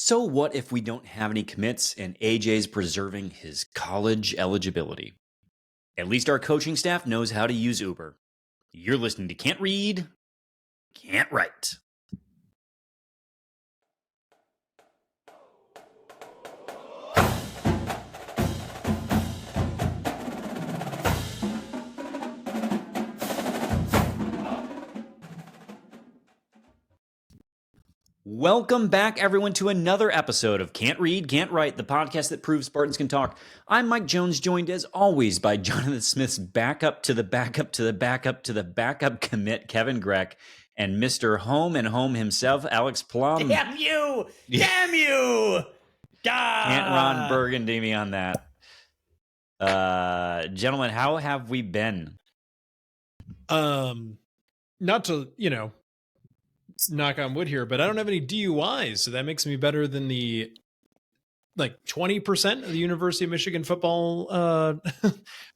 So what if we don't have any commits and AJ's preserving his college eligibility? At least our coaching staff knows how to use Uber. You're listening to Can't Read, Can't Write. Welcome back, everyone, to another episode of Can't Read, Can't Write, the podcast that proves Spartans can talk. I'm Mike Jones, joined as always by Jonathan Smith's backup to the backup to the backup to the backup commit, Kevin Greck, and Mr. Home and Home himself, Alex Plum. Damn you! Damn you! Can't Ron Burgundy me on that. Gentlemen, how have we been? Not to, knock on wood here, but I don't have any DUIs, so that makes me better than the 20% of the University of Michigan football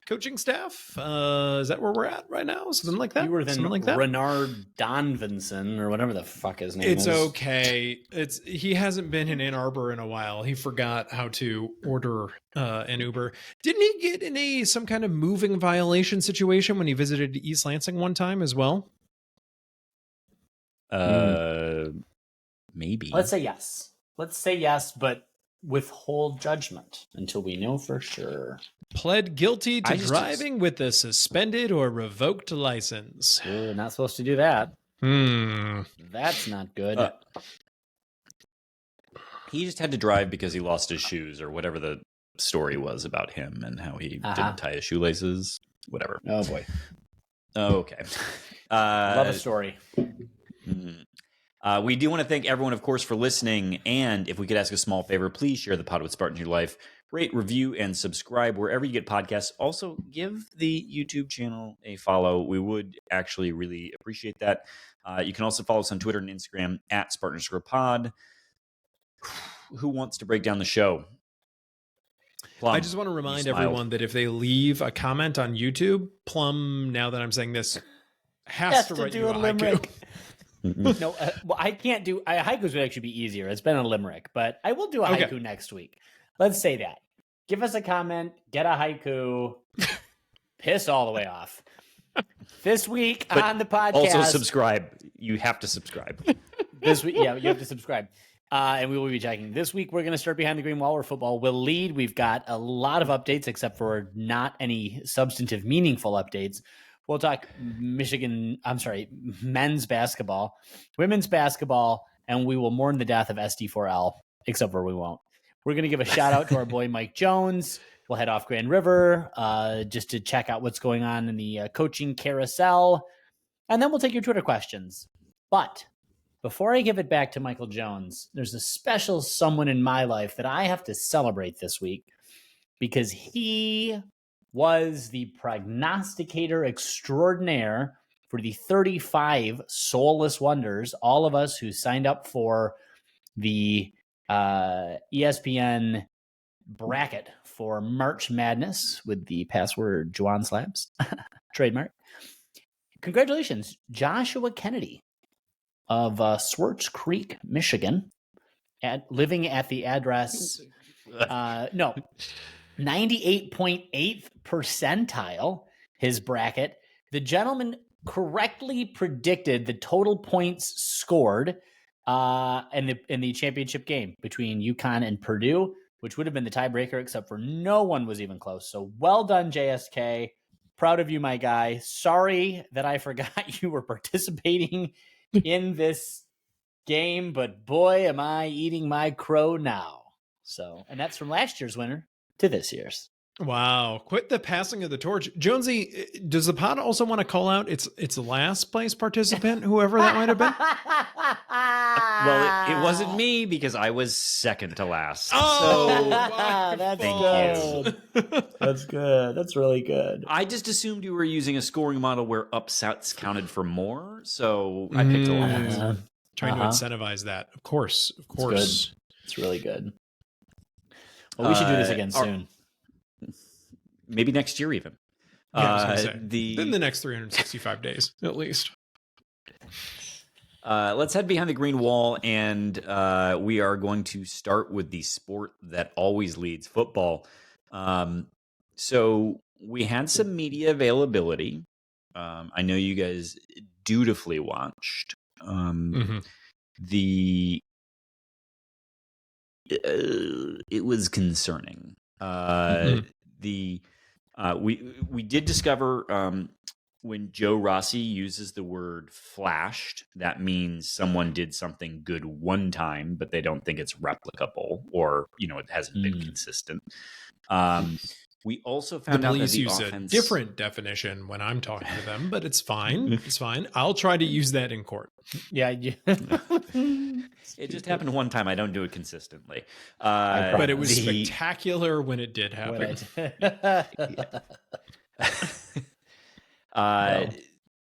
coaching staff. Is that where we're at right now? Something like that? Fewer than Something like that? Renard Donvinson or whatever the fuck his name is. It's okay. He hasn't been in Ann Arbor in a while. He forgot how to order an Uber. Didn't he get in some kind of moving violation situation when he visited East Lansing one time as well? Maybe. Let's say yes. But withhold judgment until we know for sure. Pled guilty to driving with a suspended or revoked license. We're not supposed to do that. That's not good. He just had to drive because he lost his shoes or whatever the story was about him and how he didn't tie his shoelaces. Whatever. Oh, boy. Okay. Love a story. We do want to thank everyone, of course, for listening. And if we could ask a small favor, please share the pod with Spartans in your life. Rate, review, and subscribe wherever you get podcasts. Also, give the YouTube channel a follow. We would actually really appreciate that. You can also follow us on Twitter and Instagram at Spartan_pod. Who wants to break down the show? Plum, I just want to remind everyone that if they leave a comment on YouTube, Plum, now that I'm saying this, has to write you a limerick. No, well, I can't do haikus would actually be easier. It's been a limerick, but I will do a haiku next week. Let's say that. Give us a comment, get a haiku, piss all the way off. This week on the podcast. Also subscribe. You have to subscribe. This week, yeah, you have to subscribe. And we will be checking. This week, we're going to start behind the green wall where football will lead. We've got a lot of updates, except for not any substantive, meaningful updates. We'll talk men's basketball, women's basketball, and we will mourn the death of SD4L, except for we won't. We're going to give a shout out to our boy Mike Jones. We'll head off Grand River just to check out what's going on in the coaching carousel. And then we'll take your Twitter questions. But before I give it back to Michael Jones, there's a special someone in my life that I have to celebrate this week because he was the prognosticator extraordinaire for the 35 soulless wonders, all of us who signed up for the ESPN bracket for March Madness with the password Juwan Slabs, trademark. Congratulations, Joshua Kennedy of Swartz Creek, Michigan, living at the address 98.8th percentile, his bracket. The gentleman correctly predicted the total points scored in the championship game between UConn and Purdue, which would have been the tiebreaker, except for no one was even close. So well done, JSK. Proud of you, my guy. Sorry that I forgot you were participating in this game, but boy, am I eating my crow now. So, and that's from last year's winner to this year's. Wow. Quit the passing of the torch. Jonesy, does the pod also want to call out its last place participant, whoever that might have been? Well, it wasn't me because I was second to last. Oh, that's good. That's good. That's really good. I just assumed you were using a scoring model where upsets counted for more, so I picked a last. Trying to incentivize that. Of course. It's really good. Well, we should do this again soon. Maybe next year even. Yeah, I was gonna say. In the next 365 days, at least. Let's head behind the green wall, and we are going to start with the sport that always leads, football. So we had some media availability. I know you guys dutifully watched. Mhm. It was concerning. Mhm. We did discover when Joe Rossi uses the word flashed, that means someone did something good one time, but they don't think it's replicable, or it hasn't been consistent. We also The found out that police the use a offense different definition when I'm talking to them, but it's fine. It's fine. I'll try to use that in court. Yeah. It just happened one time. I don't do it consistently. But it was the- spectacular when it did happen.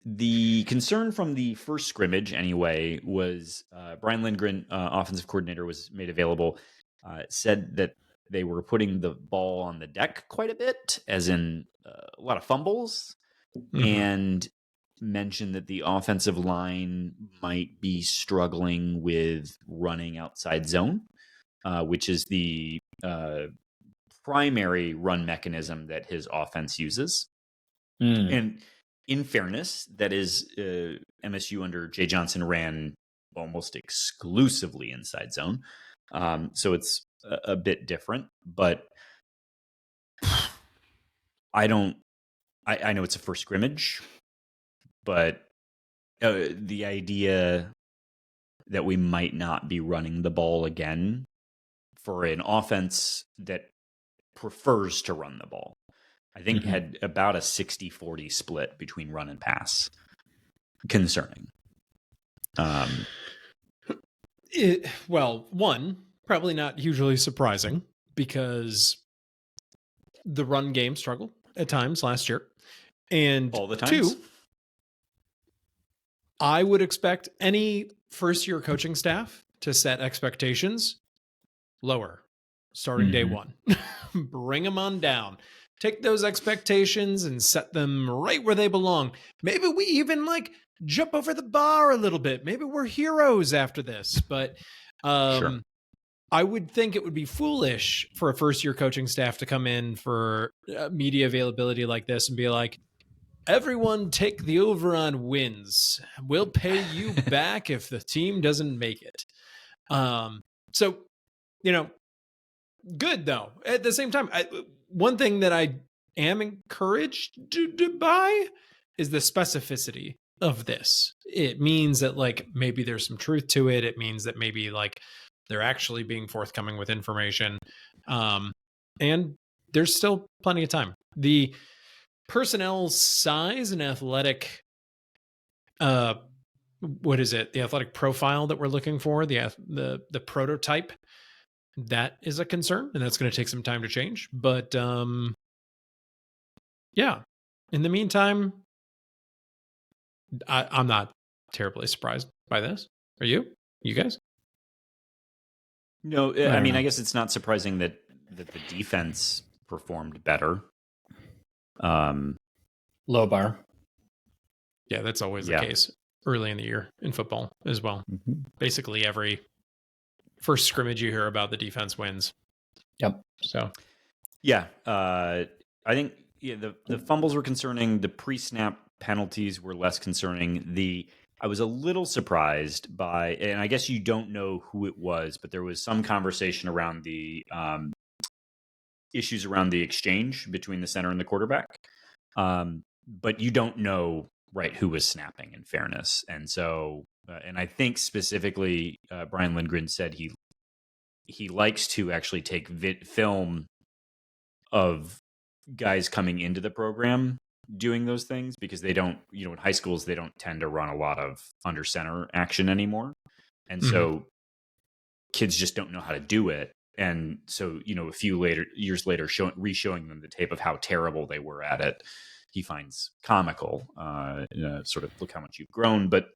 The concern from the first scrimmage, anyway, was Brian Lindgren, offensive coordinator, was made available. Said that they were putting the ball on the deck quite a bit, as in a lot of fumbles, Mhm. and mentioned that the offensive line might be struggling with running outside zone, which is the primary run mechanism that his offense uses. And in fairness, that is MSU under Jay Johnson ran almost exclusively inside zone. So it's a bit different, but I know it's a first scrimmage, but the idea that we might not be running the ball again for an offense that prefers to run the ball, I think had about a 60-40 split between run and pass. Concerning. Well, one, probably not hugely surprising because the run game struggled at times last year. And All the times? two, I would expect any first-year coaching staff to set expectations lower starting day one. Bring them on down. Take those expectations and set them right where they belong. Maybe we even jump over the bar a little bit. Maybe we're heroes after this. But Sure. I would think it would be foolish for a first-year coaching staff to come in for media availability like this and be like, everyone take the over on wins. We'll pay you back if the team doesn't make it. So, good though. At the same time, one thing that I am encouraged to buy is the specificity of this. It means that maybe there's some truth to it. It means that maybe they're actually being forthcoming with information. And there's still plenty of time. The personnel size and athletic what is it? The athletic profile that we're looking for, the prototype, that is a concern, and that's going to take some time to change. But yeah, in the meantime, I'm not terribly surprised by this. Are you? You guys? No, I mean, I guess it's not surprising that the defense performed better. Low bar. Yeah, that's always the case early in the year in football as well. Basically, every first scrimmage you hear about, the defense wins. Yep. So, yeah, I think the fumbles were concerning. The pre-snap penalties were less concerning. I was a little surprised by, and I guess you don't know who it was, but there was some conversation around the issues around the exchange between the center and the quarterback. But you don't know, right, who was snapping, in fairness. And so, and I think specifically, Brian Lindgren said he likes to actually take film of guys coming into the program doing those things, because they don't, in high schools, they don't tend to run a lot of under center action anymore. And so kids just don't know how to do it. And so, a few years later, re-showing them the tape of how terrible they were at it, he finds comical, sort of, look how much you've grown. But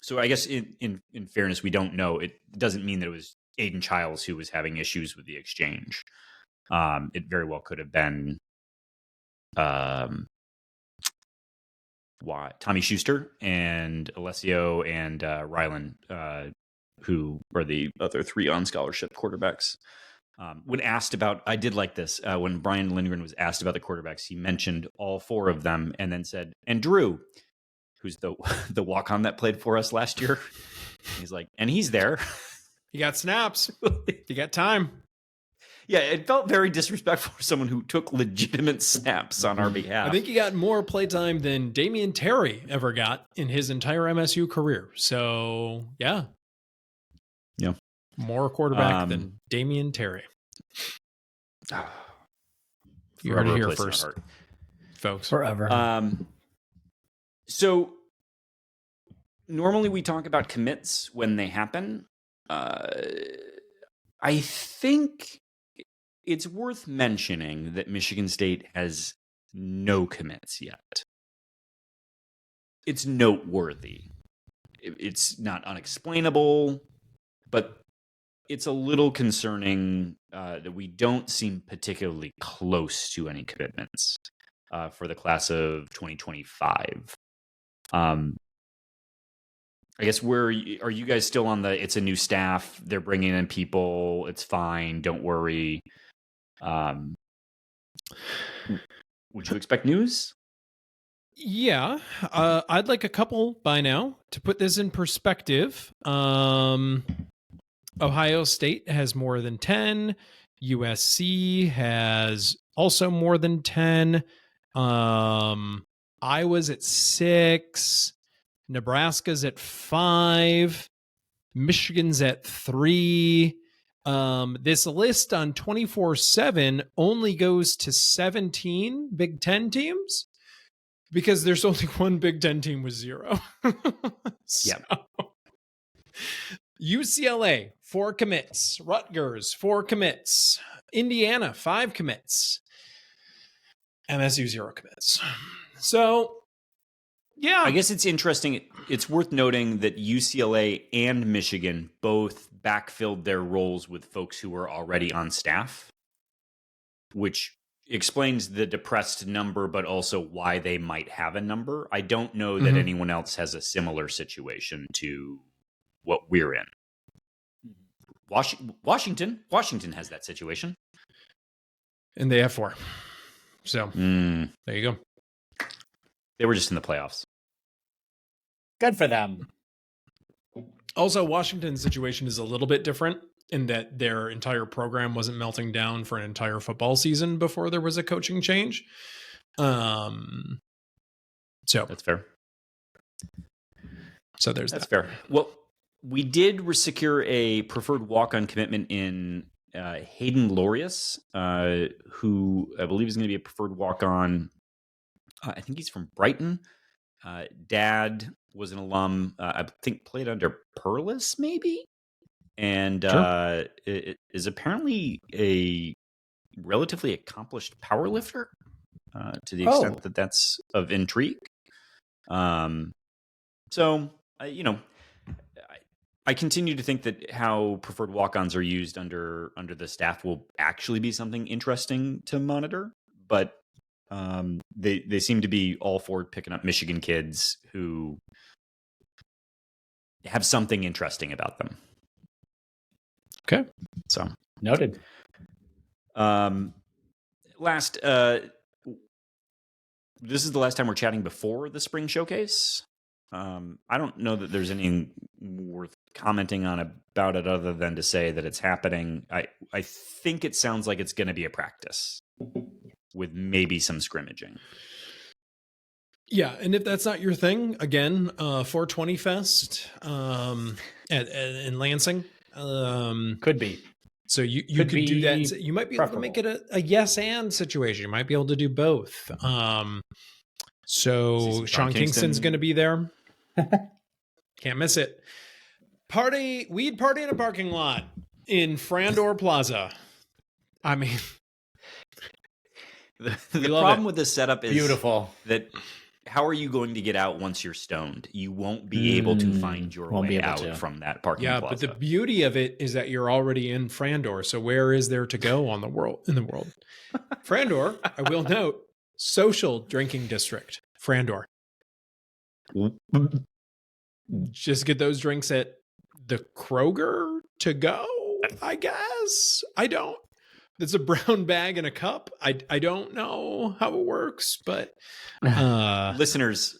so I guess in fairness, we don't know. It doesn't mean that it was Aiden Childs who was having issues with the exchange. It very well could have been why Tommy Schuster and Alessio and Rylan, who are the other 3 on scholarship quarterbacks. When asked about, I did like this, when Brian Lindgren was asked about the quarterbacks, he mentioned all 4 of them and then said, and Drew, who's the walk-on that played for us last year. He's like, and he's there. You got snaps. You got time. Yeah, it felt very disrespectful for someone who took legitimate snaps on our behalf. I think he got more playtime than Damian Terry ever got in his entire MSU career. So, yeah. Yeah. More quarterback than Damian Terry. You heard it here first, folks. Forever. So, normally we talk about commits when they happen. I think it's worth mentioning that Michigan State has no commits yet. It's noteworthy. It's not unexplainable, but it's a little concerning that we don't seem particularly close to any commitments for the class of 2025. I guess are you guys still on the, it's a new staff, they're bringing in people, it's fine, don't worry. Would you expect news? Yeah, I'd like a couple by now. To put this in perspective, Ohio State has more than 10. USC has also more than 10. Iowa's at 6. Nebraska's at 5. Michigan's at 3. This list on 24/7 only goes to 17 Big Ten teams because there's only one Big Ten team with 0. Yeah. UCLA, 4 commits. Rutgers, 4 commits. Indiana, 5 commits. MSU, 0 commits. So, yeah. I guess it's interesting. It's worth noting that UCLA and Michigan both backfilled their roles with folks who were already on staff, which explains the depressed number, but also why they might have a number. I don't know that anyone else has a similar situation to what we're in. Washington has that situation. And they have 4. So, there you go. They were just in the playoffs. Good for them. Also, Washington's situation is a little bit different in that their entire program wasn't melting down for an entire football season before there was a coaching change. So That's fair. So there's That's that. fair. Well, we did secure a preferred walk-on commitment in Hayden Lorius, who I believe is going to be a preferred walk-on. I think he's from Brighton. Dad was an alum, I think played under Perlis, maybe? And it is apparently a relatively accomplished powerlifter to the extent that that's of intrigue. So, I continue to think that how preferred walk-ons are used under the staff will actually be something interesting to monitor, but they seem to be all for picking up Michigan kids who have something interesting about them. Okay. So noted. Last, this is the last time we're chatting before the spring showcase. I don't know that there's anything worth commenting on about it other than to say that it's happening. I think it sounds like it's going to be a practice with maybe some scrimmaging. Yeah, and if that's not your thing, again, 420 Fest in Lansing. Could be. So you could do that. You might be able to make it a yes and situation. You might be able to do both. So Sean Kingston's going to be there. Can't miss it. Weed party in a parking lot in Frandor Plaza. I mean, the problem with this setup is beautiful. That how are you going to get out once you're stoned? You won't be able to find your way out from that parking plaza. But the beauty of it is that you're already in Frandor. So where is there to go in the world? Frandor, I will note, social drinking district. Frandor. Just get those drinks at the Kroger to go, I guess. I don't. It's a brown bag and a cup. I don't know how it works, but Listeners,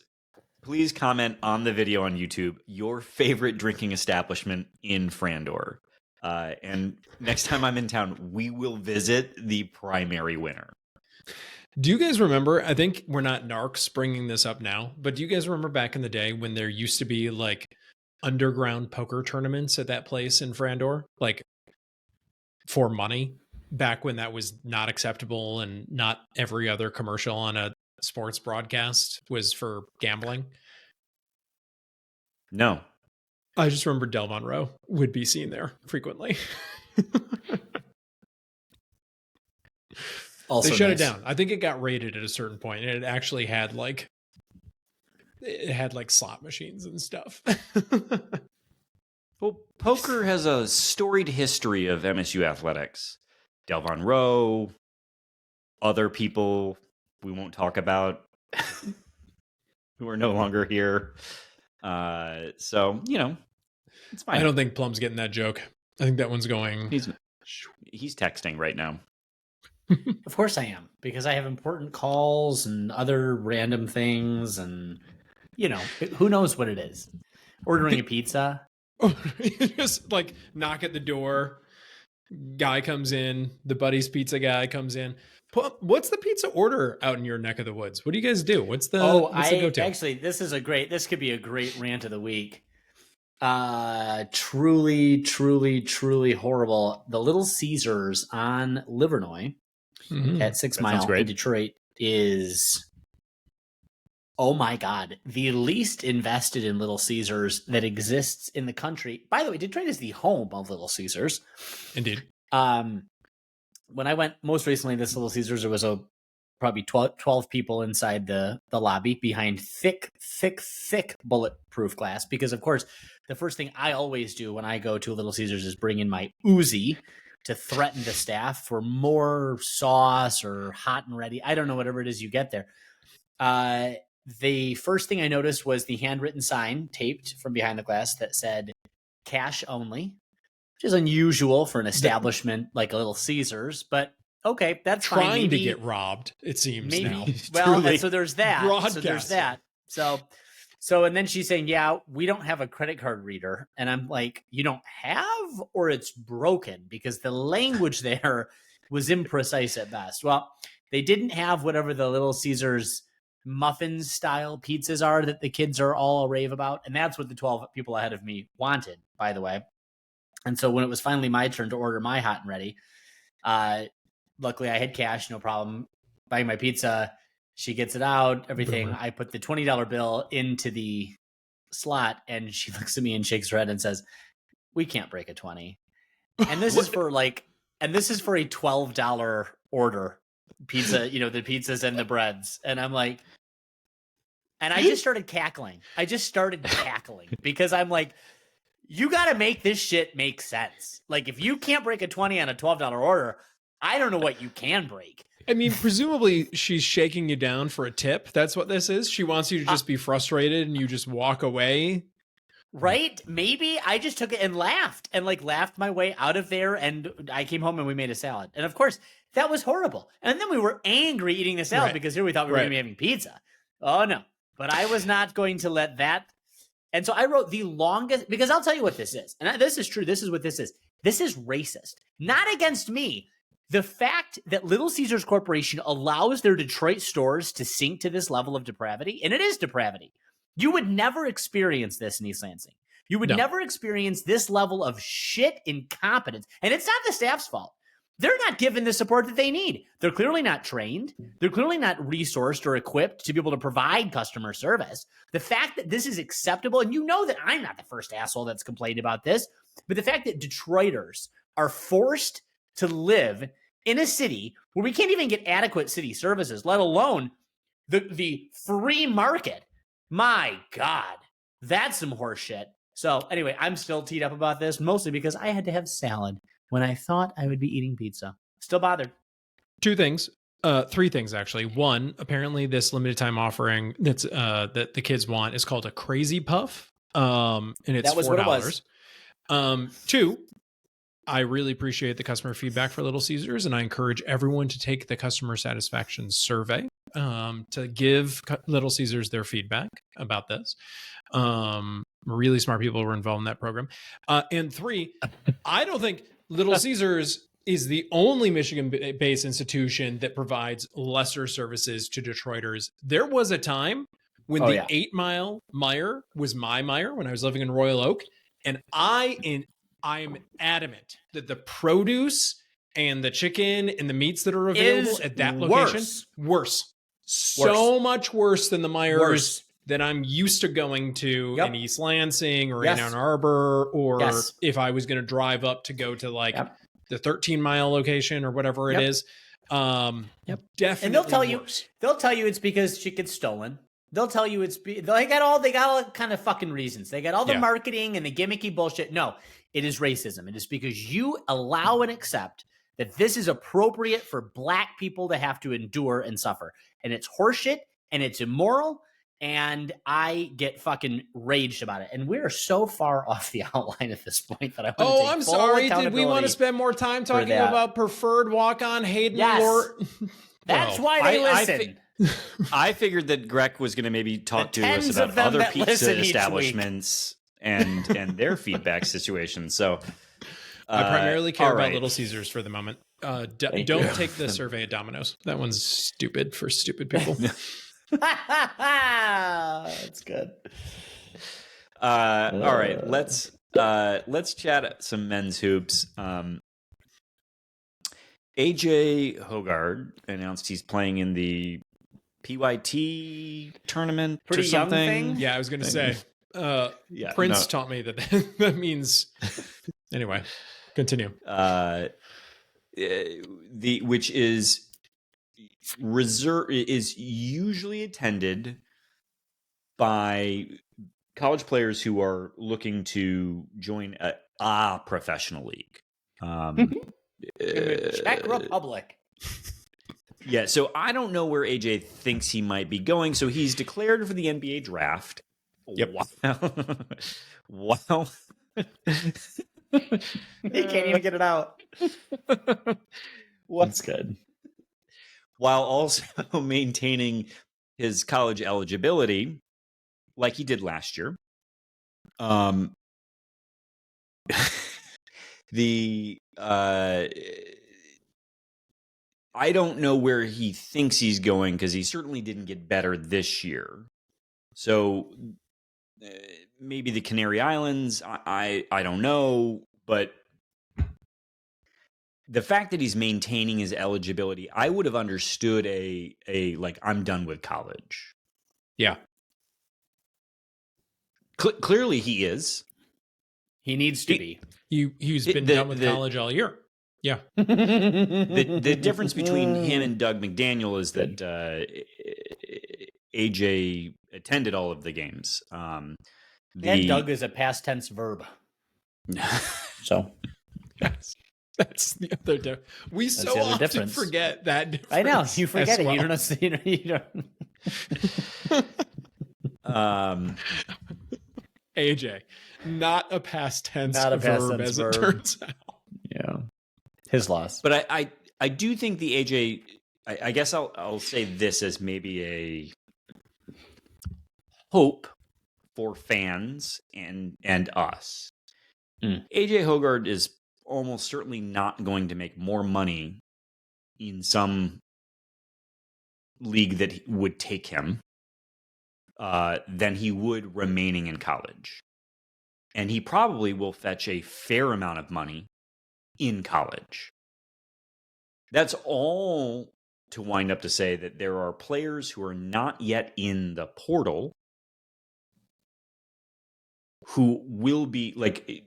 please comment on the video on YouTube your favorite drinking establishment in Frandor. And next time I'm in town, we will visit the primary winner. do you guys remember? I think we're not narcs bringing this up now, but do you guys remember back in the day when there used to be like underground poker tournaments at that place in Frandor, like for money? Back when that was not acceptable and not every other commercial on a sports broadcast was for gambling. No. I just remember Del Monroe would be seen there frequently. Also they shut nice. it down. I think it got rated at a certain point, and it actually had like slot machines and stuff. Well, poker has a storied history of MSU athletics. Del Monroe, other people we won't talk about who are no longer here. So, you know, it's fine. I don't think Plum's getting that joke. I think that one's going. He's texting right now. Of course I am, because I have important calls and other random things, and you know, who knows what it is. Ordering a pizza. Just like knock at the door. Guy comes in. The Buddy's Pizza guy comes in. What's the pizza order out in your neck of the woods? What do you guys do? What's the go-to? Actually, this could be a great rant of the week. Truly horrible. The Little Caesars on Livernois at 6 Mile in Detroit is, oh my God, the least invested in Little Caesars that exists in the country. By the way, Detroit is the home of Little Caesars. Indeed. When I went most recently, this Little Caesars, there was probably 12 people inside the lobby behind thick bulletproof glass. Because, of course, the first thing I always do when I go to Little Caesars is bring in my Uzi to threaten the staff for more sauce or hot and ready. I don't know, whatever it is you get there. The first thing I noticed was the handwritten sign taped from behind the glass that said cash only, which is unusual for an establishment like a Little Caesars, but okay, that's fine. Trying to get robbed, it seems. Maybe. Now. Well, so there's that. Broadcasting. So there's that. So, and then she's saying, yeah, we don't have a credit card reader. And I'm like, you don't have, or it's broken? Because the language there was imprecise at best. Well, they didn't have whatever the Little Caesars muffin style pizzas are that the kids are all rave about. And that's what the 12 people ahead of me wanted, by the way. And so when it was finally my turn to order my hot and ready, luckily I had cash, no problem buying my pizza. She gets it out, everything. I put the $20 bill into the slot, and she looks at me and shakes her head and says, "We can't break a 20." And this is for a $12 order pizza, you know, the pizzas and the breads. And I'm like, and I just started cackling. Because I'm like, you got to make this shit make sense. Like, if you can't break a 20 on a $12 order, I don't know what you can break. I mean, presumably she's shaking you down for a tip. That's what this is. She wants you to just be frustrated and you just walk away. Right? Maybe I just took it and laughed my way out of there. And I came home and we made a salad. And of course, that was horrible. And then we were angry eating the salad because here we thought we were going to be having pizza. Oh, no. But I was not going to let that. And so I wrote the longest, because I'll tell you what this is. And this is true. This is what this is. This is racist. Not against me. The fact that Little Caesars Corporation allows their Detroit stores to sink to this level of depravity, and it is depravity. You would never experience this in East Lansing. You would never experience this level of shit incompetence. And it's not the staff's fault. They're not given the support that they need. They're clearly not trained. They're clearly not resourced or equipped to be able to provide customer service. The fact that this is acceptable, and you know that I'm not the first asshole that's complained about this, but the fact that Detroiters are forced to live in a city where we can't even get adequate city services, let alone the free market. My God, that's some horse shit. So anyway, I'm still teed up about this, mostly because I had to have salad when I thought I would be eating pizza. Still bothered. Two things. Three things actually. One, apparently this limited time offering that the kids want is called a Crazy Puff. And it's That was what it was. $4. Two, I really appreciate the customer feedback for Little Caesars, and I encourage everyone to take the customer satisfaction survey to give Little Caesars their feedback about this. Really smart people were involved in that program. And three, I don't think Little Caesars is the only Michigan-based institution that provides lesser services to Detroiters. There was a time when 8 Mile Meijer was my Meijer when I was living in Royal Oak, and I'm adamant that the produce and the chicken and the meats that are available at that location worse. So much worse than the Meijers that I'm used to going to in East Lansing or in Ann Arbor, or if I was going to drive up to go to like the 13 Mile location or whatever it is. Definitely. And they'll tell you it's because shit gets stolen. They'll tell you they got all kind of fucking reasons. They got all the marketing and the gimmicky bullshit. No, it is racism. It is because you allow and accept that this is appropriate for black people to have to endure and suffer. And it's horseshit and it's immoral. And I get fucking raged about it. And we're so far off the outline at this point that I want to take I'm full sorry. Did we want to spend more time talking about preferred walk-on Hayden Lort? That's why they listen. I figured that Greg was going to maybe talk to us about other pizza establishments and their feedback situation. So I primarily care about Little Caesars for the moment. Don't take the survey at Domino's. That one's stupid for stupid people. That's good. All right, let's chat some men's hoops. AJ Hoggard announced he's playing in the PYT tournament or something. Young thing? Yeah, I was going to say. Prince taught me that means. Anyway, continue. Which is usually attended by college players who are looking to join a professional league. Czech Republic. Yeah, so I don't know where AJ thinks he might be going. So he's declared for the NBA draft. Yep. Wow. He can't even get it out. That's good. While also maintaining his college eligibility, like he did last year. I don't know where he thinks he's going because he certainly didn't get better this year. So maybe the Canary Islands, I don't know, but the fact that he's maintaining his eligibility, I would have understood a like, I'm done with college. Yeah. Clearly he is. He needs to be. He's been done with college all year. Yeah. The difference between him and Doug McDaniel is that AJ attended all of the games. And Doug is a past tense verb. So that's the other difference. We so often forget that difference. I know. You forget it. Well. You don't. AJ, not a past tense verb, as it turns out. Yeah. His loss. But I do think the AJ, I guess I'll say this as maybe a hope for fans and us. AJ Hoggard is almost certainly not going to make more money in some league that would take him than he would remaining in college. And he probably will fetch a fair amount of money in college. That's all to wind up to say that there are players who are not yet in the portal who will be, like,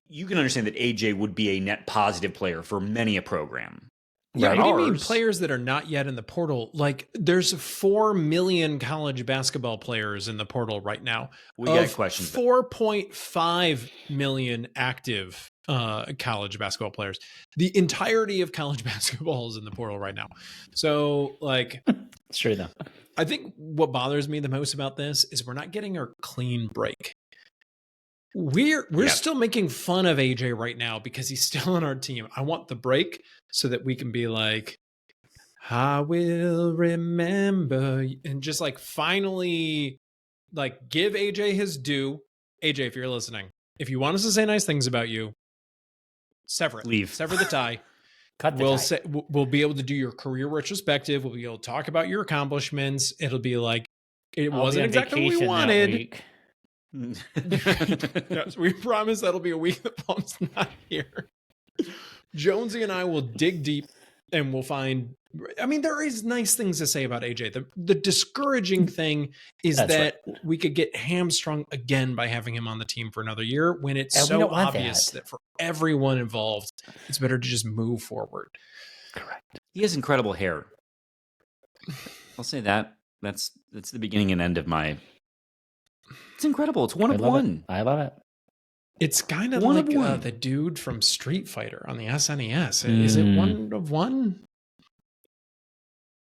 you can understand that AJ would be a net positive player for many a program. Yeah, Right. what do you mean Ours. players that are not yet in the portal? Like, there's 4 million college basketball players in the portal right now. We got Of questions. 4.5 million active college basketball players. The entirety of college basketball is in the portal right now. So, like, It's true though. I think what bothers me the most about this is we're not getting our clean break. We're Yeah. still making fun of AJ right now because he's still on our team. I want the break so that we can be like, I will remember, and just like finally like give AJ his due. AJ, if you're listening, if you want us to say nice things about you, sever it. Leave. Sever the tie. Cut the We'll tie. say we'll be able to do your career retrospective. We'll be able to talk about your accomplishments. It'll be like it I'll be wasn't on exactly what we vacation that wanted. week. Yes, we promise that'll be a week that Paul's not here. Jonesy and I will dig deep and we'll find. I mean, there is nice things to say about AJ. The discouraging thing is That's that we could get hamstrung again by having him on the team for another year when it's And we so don't want obvious that. that for everyone involved, it's better to just move forward. Correct. He has incredible hair. I'll say that. That's the beginning and end of my. It's incredible. It's one I of love one. it. I love it. It's kind of One of like one. the dude from Street Fighter on the SNES. Is it one of one?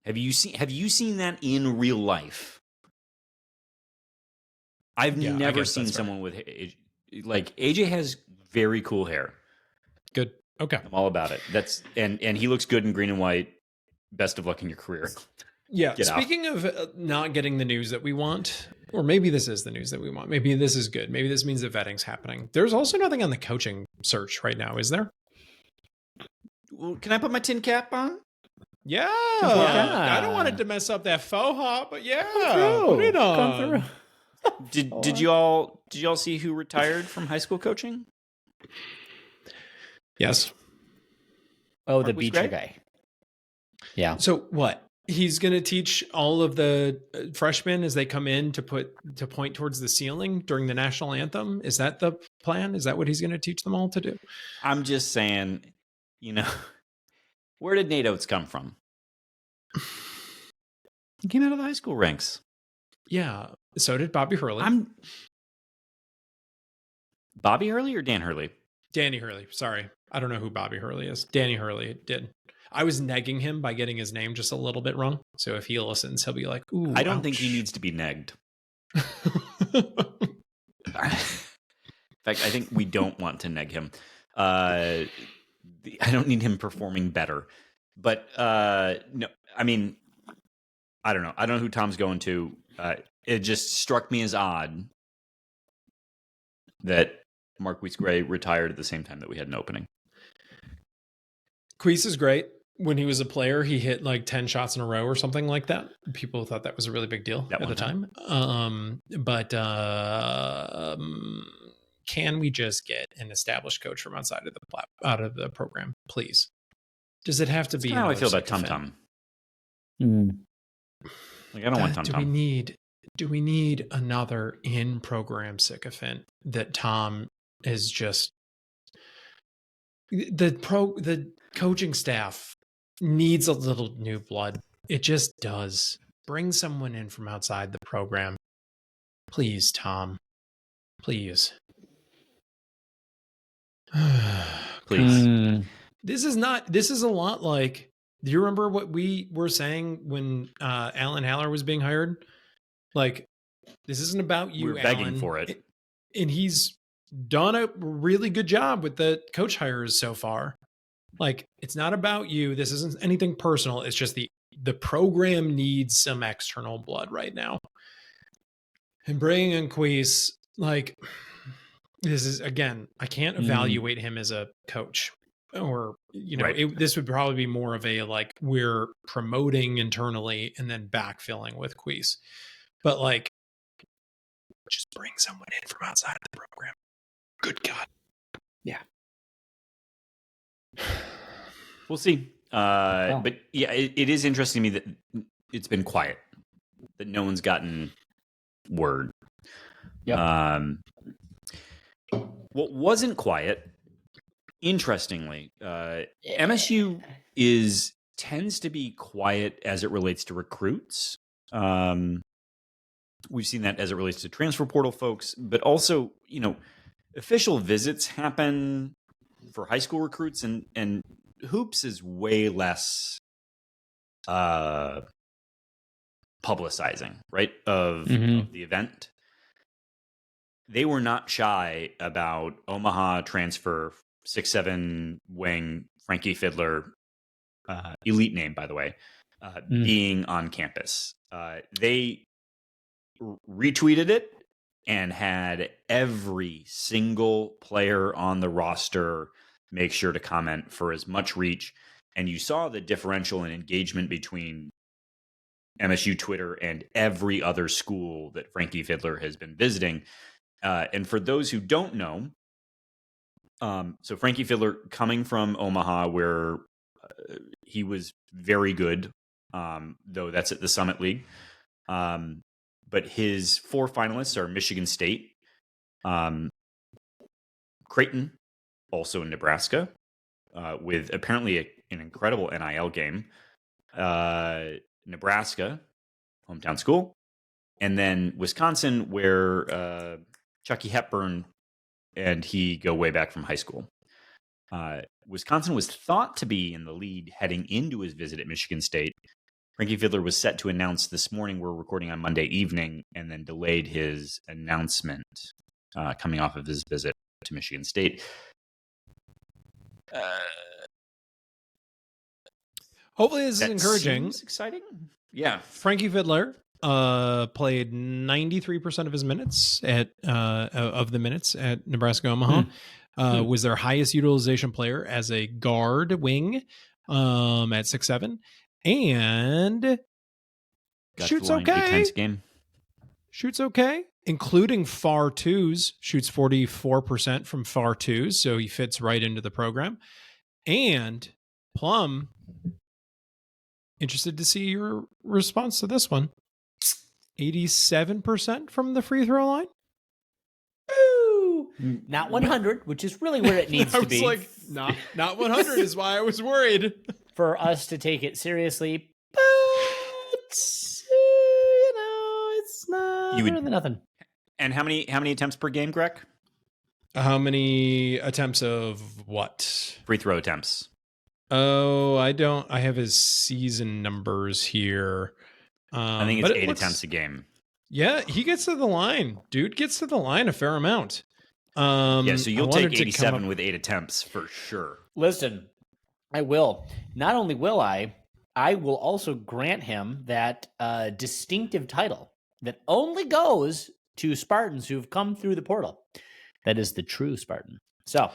Have you seen that in real life? I've Yeah, I never guess seen that's fair. someone with like AJ has very cool hair. Good. Okay. I'm all about it. That's and he looks good in green and white. Best of luck in your career. Yeah. Get out. Speaking of not getting the news that we want, or maybe this is the news that we want. Maybe this is good. Maybe this means that vetting's happening. There's also nothing on the coaching search right now, is there? Well, can I put my tin cap on? Yeah. Yeah. I don't want it to mess up that faux hop, but yeah. Through. Put it on. Come through. Did you all see who retired from high school coaching? Yes. Oh, the Mark Beecher Gray? guy. Yeah. So what? He's going to teach all of the freshmen as they come in to point towards the ceiling during the national anthem. Is that the plan? Is that what he's going to teach them all to do? I'm just saying, where did Nate Oates come from? He came out of the high school ranks. Yeah. So did Bobby Hurley. I'm Bobby Hurley or Dan Hurley? Danny Hurley. Sorry. I don't know who Bobby Hurley is. Danny Hurley did. I was negging him by getting his name just a little bit wrong. So if he listens, he'll be like, ooh. I don't think ouch. he needs to be negged. In fact, I think we don't want to neg him. I don't need him performing better. But no, I mean, I don't know. I don't know who Tom's going to. It just struck me as odd that Marquise Gray retired at the same time that we had an opening. Queese is great. When he was a player, he hit like 10 shots in a row or something like that. People thought that was a really big deal That at one the time. But can we just get an established coach from outside of out of the program, please? Does it have to be? That's how I feel about Tum sycophant? Tum. Like, I don't want Tum Do Tum. we need another in-program sycophant that Tom is just the coaching staff needs a little new blood. It just does. Bring someone in from outside the program. Please, Tom. Please. Please. This is a lot like, do you remember what we were saying when Alan Haller was being hired? Like, this isn't about you, We're begging Alan. for it. And he's done a really good job with the coach hires so far. Like, it's not about you. This isn't anything personal. It's just the program needs some external blood right now. And bringing in Queese, like, this is, again, I can't evaluate him as a coach. Or, Right. this would probably be more of a, like, we're promoting internally and then backfilling with Queese. But, like, just bring someone in from outside of the program. Good God. Yeah. We'll see. But yeah, it is interesting to me that it's been quiet, that no one's gotten word. Yep. What wasn't quiet, interestingly, MSU is tends to be quiet as it relates to recruits. We've seen that as it relates to transfer portal folks, but also, official visits happen for high school recruits, and hoops is way less publicizing, right, of the event. They were not shy about Omaha transfer 6'7" wing Frankie Fiddler, elite name, by the way, being on campus. They retweeted it and had every single player on the roster make sure to comment for as much reach. And you saw the differential in engagement between MSU Twitter and every other school that Frankie Fiddler has been visiting. And for those who don't know, so Frankie Fiddler coming from Omaha, where he was very good, though that's at the Summit League. But his 4 finalists are Michigan State, Creighton, also in Nebraska, with apparently an incredible NIL game, Nebraska, hometown school, and then Wisconsin, where Chucky Hepburn and he go way back from high school. Wisconsin was thought to be in the lead heading into his visit at Michigan State. Frankie Fiddler was set to announce this morning. We're recording on Monday evening, and then delayed his announcement coming off of his visit to Michigan State. Hopefully this is encouraging. Seems exciting. Yeah. Frankie Fiddler played 93% of his minutes of the minutes at Nebraska Omaha. Was their highest utilization player as a guard wing at 6'7", and shoots okay. Shoots okay, including far twos. Shoots 44% from far twos, so he fits right into the program. And Plum, interested to see your response to this one. 87% from the free throw line. Ooh, not 100, which is really where it needs to be. I was like, not 100 is why I was worried. For us to take it seriously, but it's not better than nothing. And how many attempts per game, Greg? How many attempts of what? Free throw attempts. Oh, I have his season numbers here. I think it's 8 attempts a game. Yeah, he gets to the line. Dude gets to the line a fair amount. So you'll take 87 with 8 attempts for sure. Listen, I will. Not only will I will also grant him that distinctive title that only goes to Spartans who've come through the portal. That is the true Spartan. So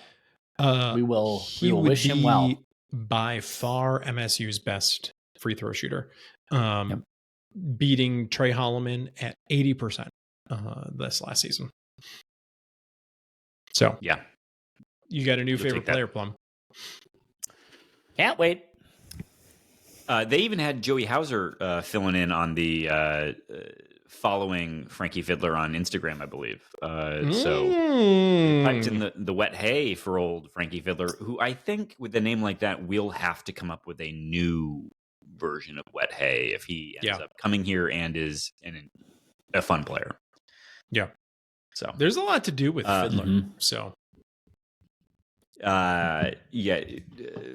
we will wish him well. By far MSU's best free throw shooter, beating Trey Holloman at 80% this last season. So yeah, you got a new favorite player, Plum. Can't wait. They even had Joey Hauser filling in on the following Frankie Fiddler on Instagram, I believe. So they piped in the wet hay for old Frankie Fiddler, who I think with a name like that will have to come up with a new version of wet hay if he ends up coming here and is a fun player. Yeah. So there's a lot to do with Fiddler. So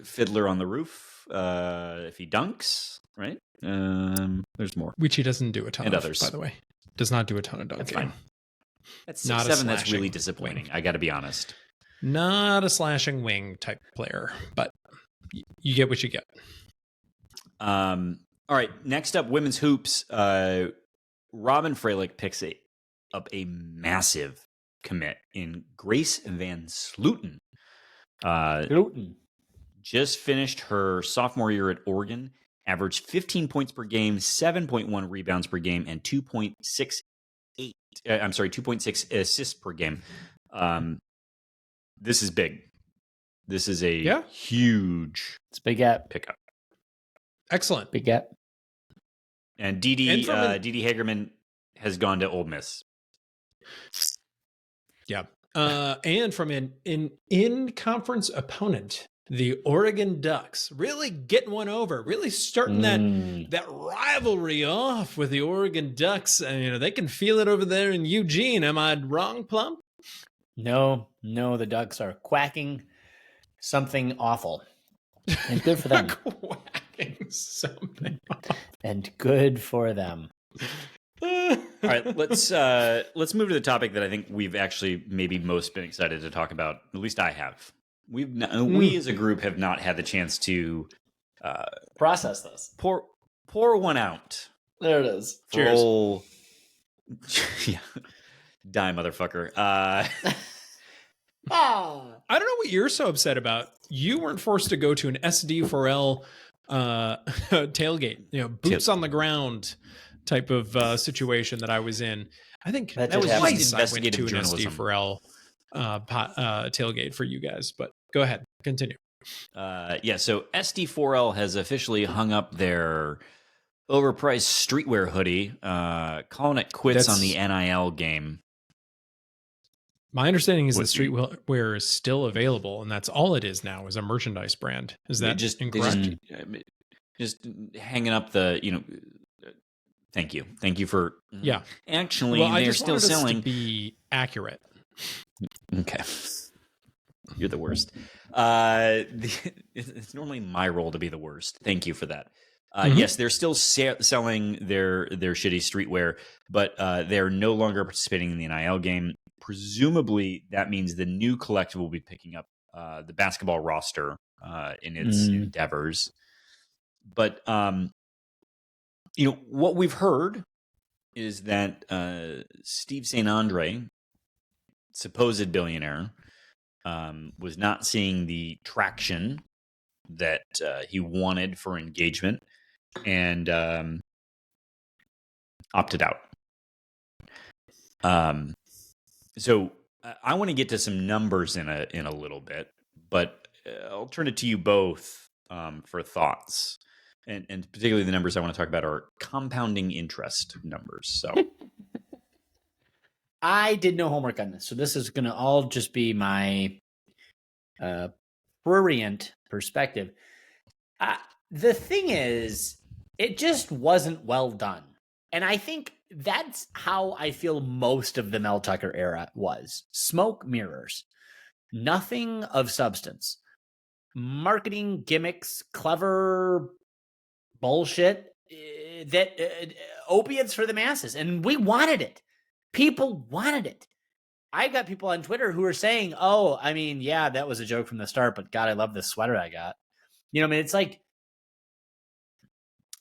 Fiddler on the roof if he dunks, right? There's more, which he doesn't do a ton and of, others. by the way. Does not do a ton of dunking. That's fine. That's not 6'7". That's really disappointing. Wing. I got to be honest. Not a slashing wing type player, but you get what you get. All right. Next up, women's hoops. Robin Freilich picks up a massive commit in Grace Van Slooten. Just finished her sophomore year at Oregon, averaged 15 points per game, 7.1 rebounds per game, and 2.6 assists per game. This is big. This is a huge pickup. Excellent. Big gap. And Didi Hagerman has gone to Ole Miss. Yeah. And from an in-conference opponent the Oregon Ducks really getting one over, really starting that rivalry off with the Oregon Ducks. And, they can feel it over there in Eugene. Am I wrong, Plum? No, the Ducks are quacking something awful. And good for them. Quacking something. And good for them. All right, let's move to the topic that I think we've actually maybe most been excited to talk about. At least I have. We as a group have not had the chance to Process this. pour one out. There it is. Cheers. Yeah. Die, motherfucker. I don't know what you're so upset about. You weren't forced to go to an SD4L tailgate, boots on the ground type of situation that I was in. I think That was just twice I went investigative to an journalism. SD4L tailgate for you guys. But go ahead, continue. So SD4L has officially hung up their overpriced streetwear hoodie, calling it quits on the NIL game. My understanding is that streetwear is still available, and that's all it is now, is a merchandise brand. Is that incorrect? Just hanging up the, thank you for. Yeah. Actually, Well, they're still selling. To be accurate. Okay. You're the worst. It's normally my role to be the worst. Thank you for that. Yes, they're still selling their shitty streetwear, but they're no longer participating in the NIL game. Presumably, that means the new collective will be picking up the basketball roster in its endeavors. But what we've heard is that Steve St. Andre, supposed billionaire, was not seeing the traction that he wanted for engagement and opted out. So I want to get to some numbers in a little bit, but I'll turn it to you both for thoughts. And particularly the numbers I want to talk about are compounding interest numbers. So I did no homework on this, so this is going to all just be my prurient perspective. The thing is, it just wasn't well done. And I think that's how I feel most of the Mel Tucker era was. Smoke mirrors. Nothing of substance. Marketing gimmicks, clever bullshit, that opiates for the masses. And we wanted it. People wanted it. I got people on Twitter who are saying, oh, I mean, yeah, that was a joke from the start, but God, I love this sweater I got. It's like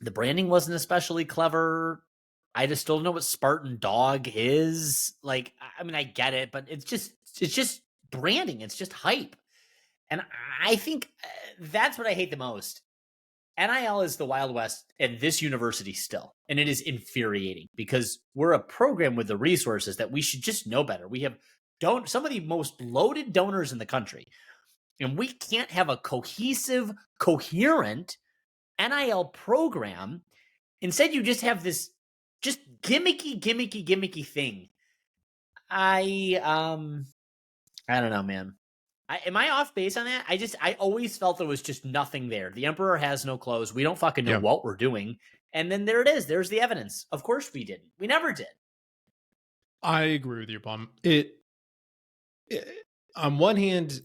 the branding wasn't especially clever. I just still don't know what Spartan Dog is. Like, I mean, I get it, but it's just branding. It's just hype. And I think that's what I hate the most. NIL is the Wild West at this university still. And it is infuriating because we're a program with the resources that we should just know better. We have some of the most loaded donors in the country. And we can't have a cohesive, coherent NIL program. Instead, you just have this just gimmicky thing. I don't know, man. Am I off base on that? I always felt there was just nothing there. The Emperor has no clothes. We don't fucking know what we're doing. And then there it is. There's the evidence. Of course we didn't. We never did. I agree with you, Plum. On one hand,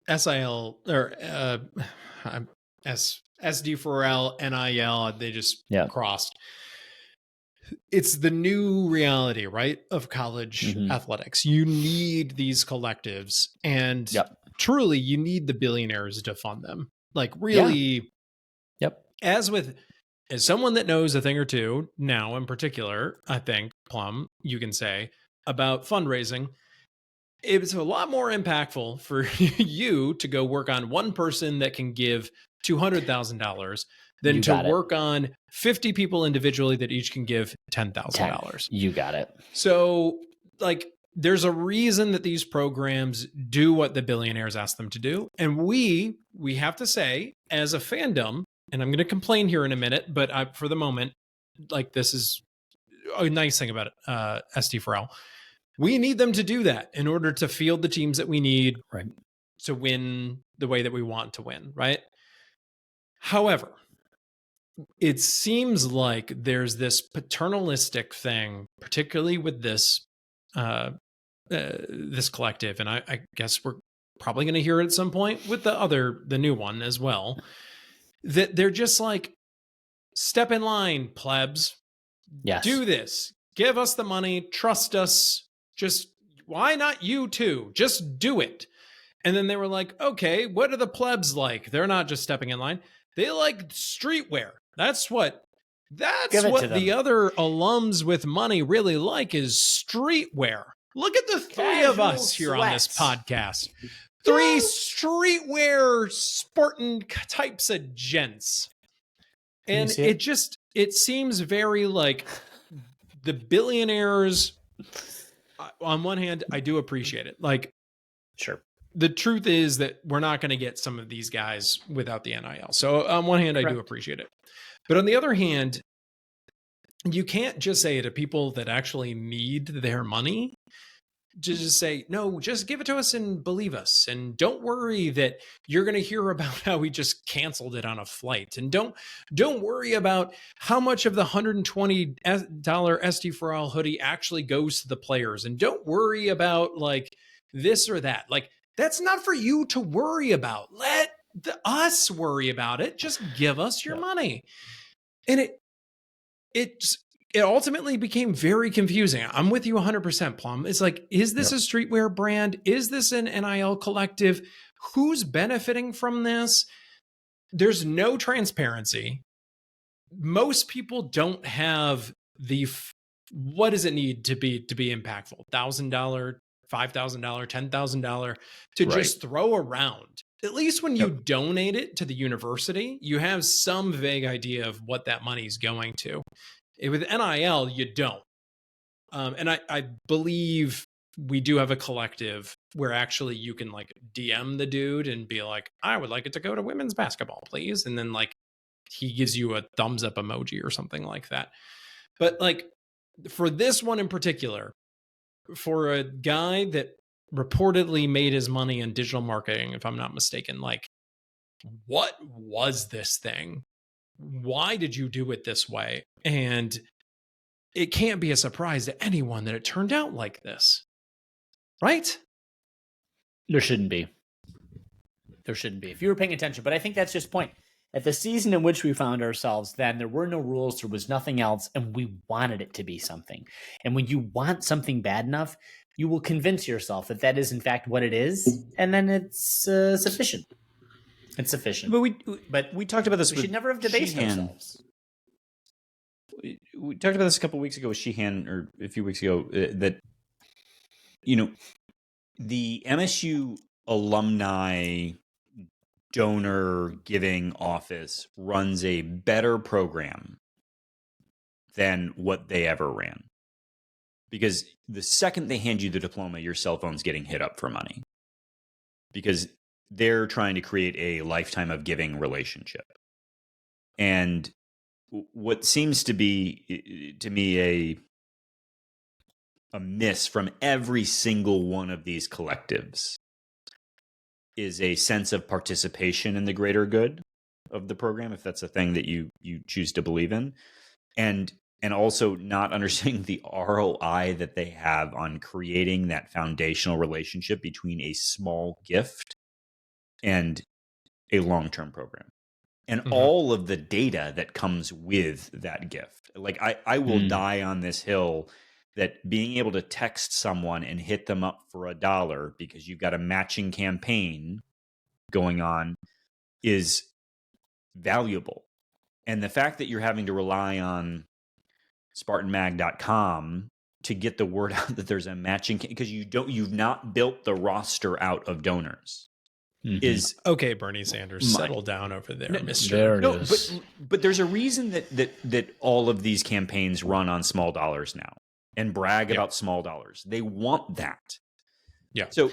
SIL or SD4L, NIL, they just crossed. It's the new reality, right, of college athletics. You need these collectives, and truly, you need the billionaires to fund them. Like, really, as someone that knows a thing or two now, in particular, I think, Plum, you can say about fundraising, it's a lot more impactful for you to go work on one person that can give $200,000 than to work on 50 people individually that each can give $10,000. You got it. So, like, there's a reason that these programs do what the billionaires ask them to do. And we have to say, as a fandom, and I'm going to complain here in a minute, but for the moment, like, this is a nice thing about SD4L. We need them to do that in order to field the teams that we need to win the way that we want to win, right? However, it seems like there's this paternalistic thing, particularly with this this collective, and I guess we're probably going to hear it at some point with the new one as well, that they're just like, step in line, plebs. Yes. Do this. Give us the money. Trust us. Just, why not you too? Just do it. And then they were like, okay, what are the plebs like? They're not just stepping in line. They like streetwear. That's what the other alums with money really like, is streetwear. Look at the three of us here on this podcast. Three streetwear sporting types of gents. And it seems very like the billionaires. On one hand, I do appreciate it. Like, sure. The truth is that we're not going to get some of these guys without the NIL. So on one hand, I do appreciate it. But on the other hand, you can't just say to people that actually need their money, just say, no, just give it to us and believe us. And don't worry that you're going to hear about how we just canceled it on a flight. And don't worry about how much of the $120 SD4L hoodie actually goes to the players. And don't worry about like this or that. Like, that's not for you to worry about. Let us worry about it. Just give us your money. And it ultimately became very confusing. I'm with you 100%, Plum. It's like, is this a streetwear brand? Is this an NIL collective? Who's benefiting from this? There's no transparency. Most people don't have what does it need to be impactful? $1,000, $5,000, $10,000 to just throw around. At least when you donate it to the university, you have some vague idea of what that money is going to. With NIL, you don't. And I believe we do have a collective where actually you can like DM the dude and be like, I would like it to go to women's basketball, please. And then like he gives you a thumbs up emoji or something like that. But like for this one in particular, for a guy that reportedly made his money in digital marketing, if I'm not mistaken, like, what was this thing? Why did you do it this way? And it can't be a surprise to anyone that it turned out like this, right? There shouldn't be. If you were paying attention. But I think that's just the point. At the season in which we found ourselves, then there were no rules, there was nothing else, and we wanted it to be something. And when you want something bad enough, you will convince yourself that that is in fact what it is, and then it's sufficient. It's sufficient. But we talked about this. We should never have debased ourselves. We talked about this a couple of weeks ago with Sheehan, or a few weeks ago, that the MSU alumni donor giving office runs a better program than what they ever ran. Because the second they hand you the diploma, your cell phone's getting hit up for money. Because they're trying to create a lifetime of giving relationship. And what seems to be, to me, a miss from every single one of these collectives is a sense of participation in the greater good of the program, if that's a thing that you choose to believe in. And also not understanding the ROI that they have on creating that foundational relationship between a small gift and a long-term program. And all of the data that comes with that gift. Like I will die on this hill that being able to text someone and hit them up for $1 because you've got a matching campaign going on is valuable. And the fact that you're having to rely on SpartanMag.com to get the word out that there's a matching, because you've not built the roster out of donors. Is okay, Bernie Sanders, settle down over there, Mister. There it is. But there's a reason that all of these campaigns run on small dollars now and brag about small dollars. They want that. Yeah. So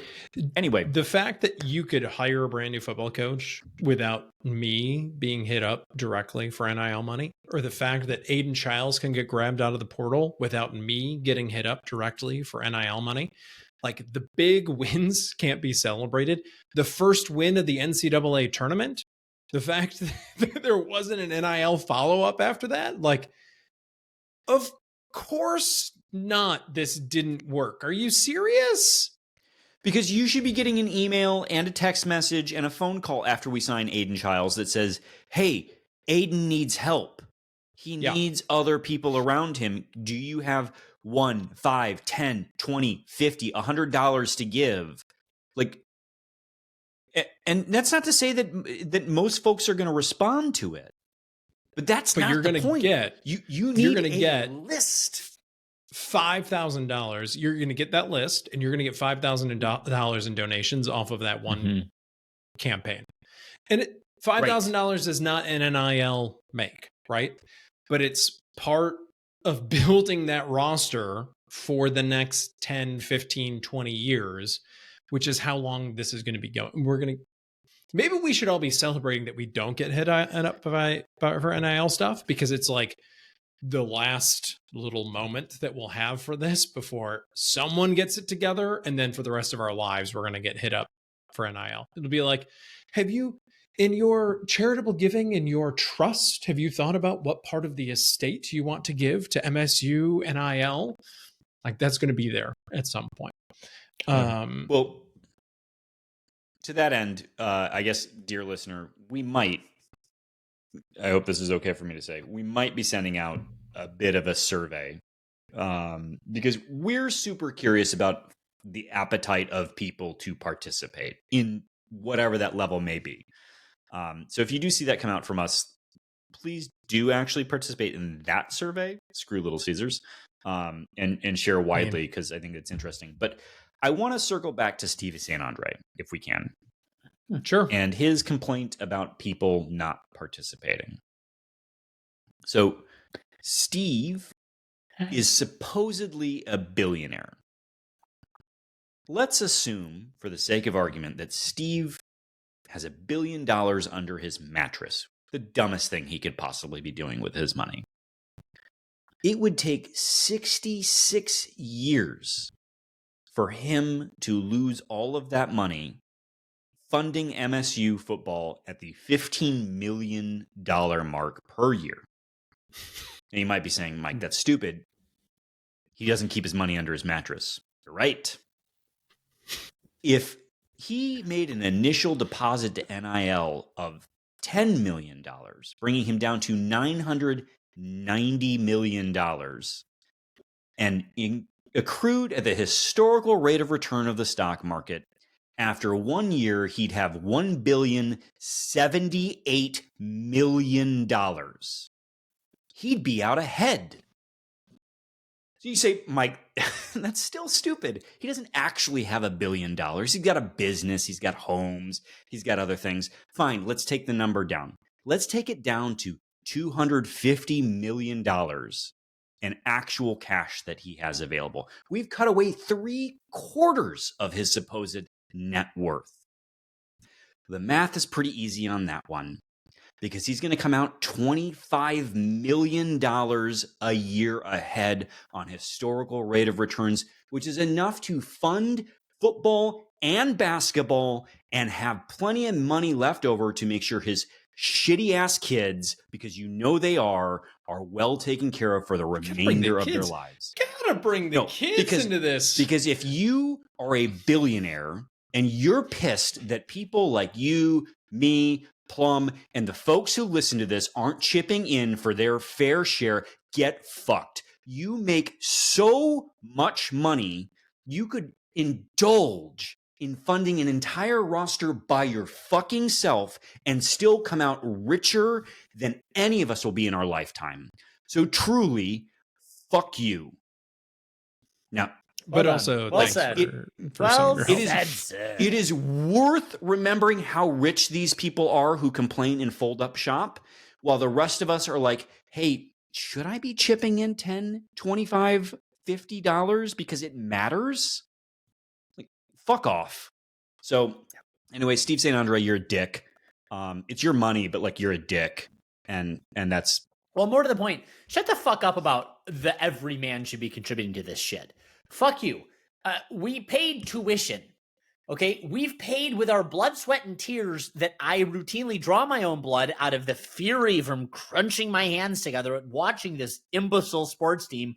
anyway, the fact that you could hire a brand new football coach without me being hit up directly for NIL money, or the fact that Aiden Childs can get grabbed out of the portal without me getting hit up directly for NIL money, like the big wins can't be celebrated. The first win of the NCAA tournament, the fact that there wasn't an NIL follow-up after that, like, of course not. This didn't work. Are you serious? Because you should be getting an email and a text message and a phone call after we sign Aiden Childs that says, hey, Aiden needs help. He needs other people around him. Do you have $1, $5, $10, $20, $50, $100 to give? Like, and that's not to say that most folks are going to respond to it, but that's not the point. You need a list. $5,000. You're going to get that list, and you're going to get $5,000 in donations off of that one campaign. And $5,000 is not an NIL make, right? But it's part of building that roster for the next 10, 15, 20 years, which is how long this is going to be going. Maybe we should all be celebrating that we don't get hit up for NIL stuff, because it's like the last little moment that we'll have for this before someone gets it together. And then for the rest of our lives, we're going to get hit up for NIL. It'll be like, have you, in your charitable giving, in your trust, have you thought about what part of the estate you want to give to MSU NIL? Like, that's going to be there at some point. Well, to that end, I guess, dear listener, I hope this is okay for me to say, we might be sending out a bit of a survey because we're super curious about the appetite of people to participate in whatever that level may be. So if you do see that come out from us, please do actually participate in that survey. Screw Little Caesars, and share widely, because I think it's interesting. But I want to circle back to Steve St. Andre, if we can. Sure. And his complaint about people not participating. So Steve is supposedly a billionaire. Let's assume, for the sake of argument, that Steve has $1 billion under his mattress. The dumbest thing he could possibly be doing with his money. It would take 66 years for him to lose all of that money funding MSU football at the $15 million mark per year. And you might be saying, Mike, that's stupid. He doesn't keep his money under his mattress. You're right. If he made an initial deposit to NIL of $10 million, bringing him down to $990 million, and accrued at the historical rate of return of the stock market, after 1 year, he'd have $1,078 million. He'd be out ahead. So you say, Mike, that's still stupid. He doesn't actually have $1 billion. He's got a business. He's got homes. He's got other things. Fine, let's take the number down. Let's take it down to $250 million in actual cash that he has available. We've cut away 3/4 of his supposed net worth. The math is pretty easy on that one, because he's going to come out $25 million a year ahead on historical rate of returns, which is enough to fund football and basketball and have plenty of money left over to make sure his shitty ass kids, because you know they are well taken care of for the remainder of their lives. Gotta bring the kids into this. Because if you are a billionaire and you're pissed that people like you, me, Plum, and the folks who listen to this aren't chipping in for their fair share, get fucked. You make so much money, you could indulge in funding an entire roster by your fucking self and still come out richer than any of us will be in our lifetime. So truly, fuck you. Now, but also, well thanks said. for some of your help. It is worth remembering how rich these people are who complain and fold up shop, while the rest of us are like, hey, should I be chipping in $10, $25, $50 because it matters? Like, fuck off. So anyway, Steve St. Andre, you're a dick. It's your money, but like, you're a dick. And that's... Well, more to the point, shut the fuck up about the every man should be contributing to this shit. Fuck you. We paid tuition. Okay, we've paid with our blood, sweat, and tears that I routinely draw my own blood out of the fury from crunching my hands together at watching this imbecile sports team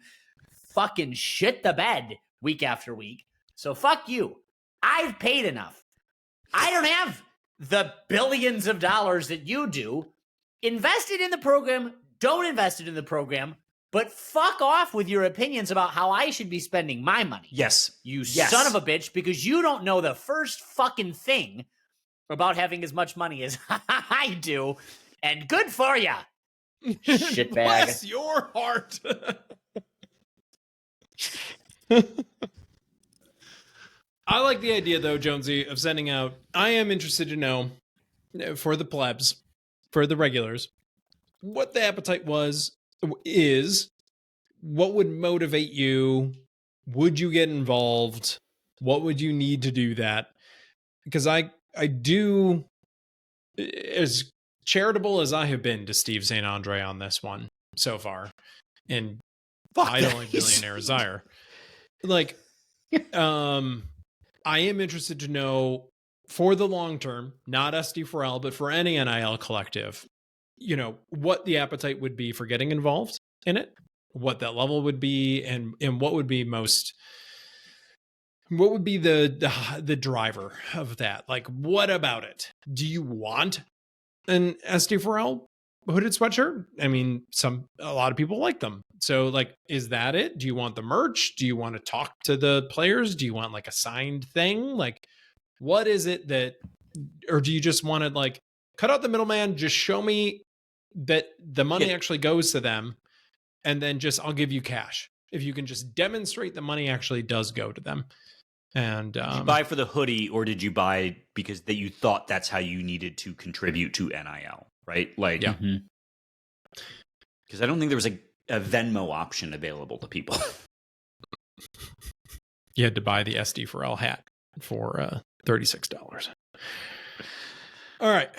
fucking shit the bed week after week. So fuck you. I've paid enough. I don't have the billions of dollars that you do. Invest it in the program. Don't invest it in the program. But fuck off with your opinions about how I should be spending my money. Yes. You son of a bitch, because you don't know the first fucking thing about having as much money as I do. And good for ya, shitbag. Bless your heart. I like the idea, though, Jonesy, of sending out. I am interested to know, for the plebs, for the regulars, what the appetite is, what would motivate you? Would you get involved? What would you need to do that? Because I do, as charitable as I have been to Steve St. Andre on this one so far, and I don't like Billionaire Desire. Like, I am interested to know, for the long term, not SD4L, but for any NIL collective, what the appetite would be for getting involved in it, what that level would be, and what would be the driver of that. Like, what about it? Do you want an SD4L hooded sweatshirt? I mean, a lot of people like them. So, like, is that it? Do you want the merch? Do you want to talk to the players? Do you want like a signed thing? Like, what is it or do you just want to like cut out the middleman? Just show me that the money actually goes to them, and then I'll give you cash. If you can just demonstrate the money actually does go to them. And did you buy for the hoodie, or did you buy because you thought that's how you needed to contribute to NIL, right? Like, yeah. Because I don't think there was a Venmo option available to people. You had to buy the SD4L hat for $36. All right.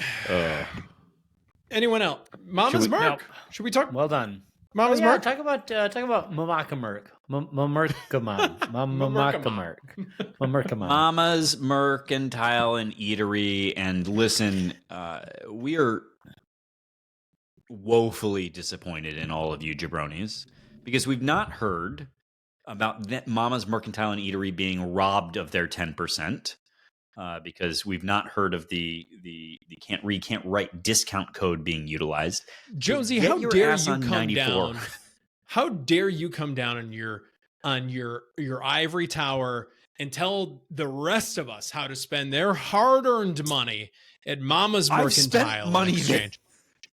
Anyone else? Mama's Merc. Nope. Should we talk? Well done. Mama's Merc. Talk about Mamaka Merc. Mamerkaman. Mamaka Merc. Mamerkaman. Mama's Mercantile and Eatery. And listen, we are woefully disappointed in all of you jabronis, because we've not heard about Mama's Mercantile and Eatery being robbed of their 10%. Because we've not heard of the can't read, can't write discount code being utilized. Jonesy, how dare you come down? How dare you come down on your ivory tower and tell the rest of us how to spend their hard-earned money at Mama's Mercantile money Exchange?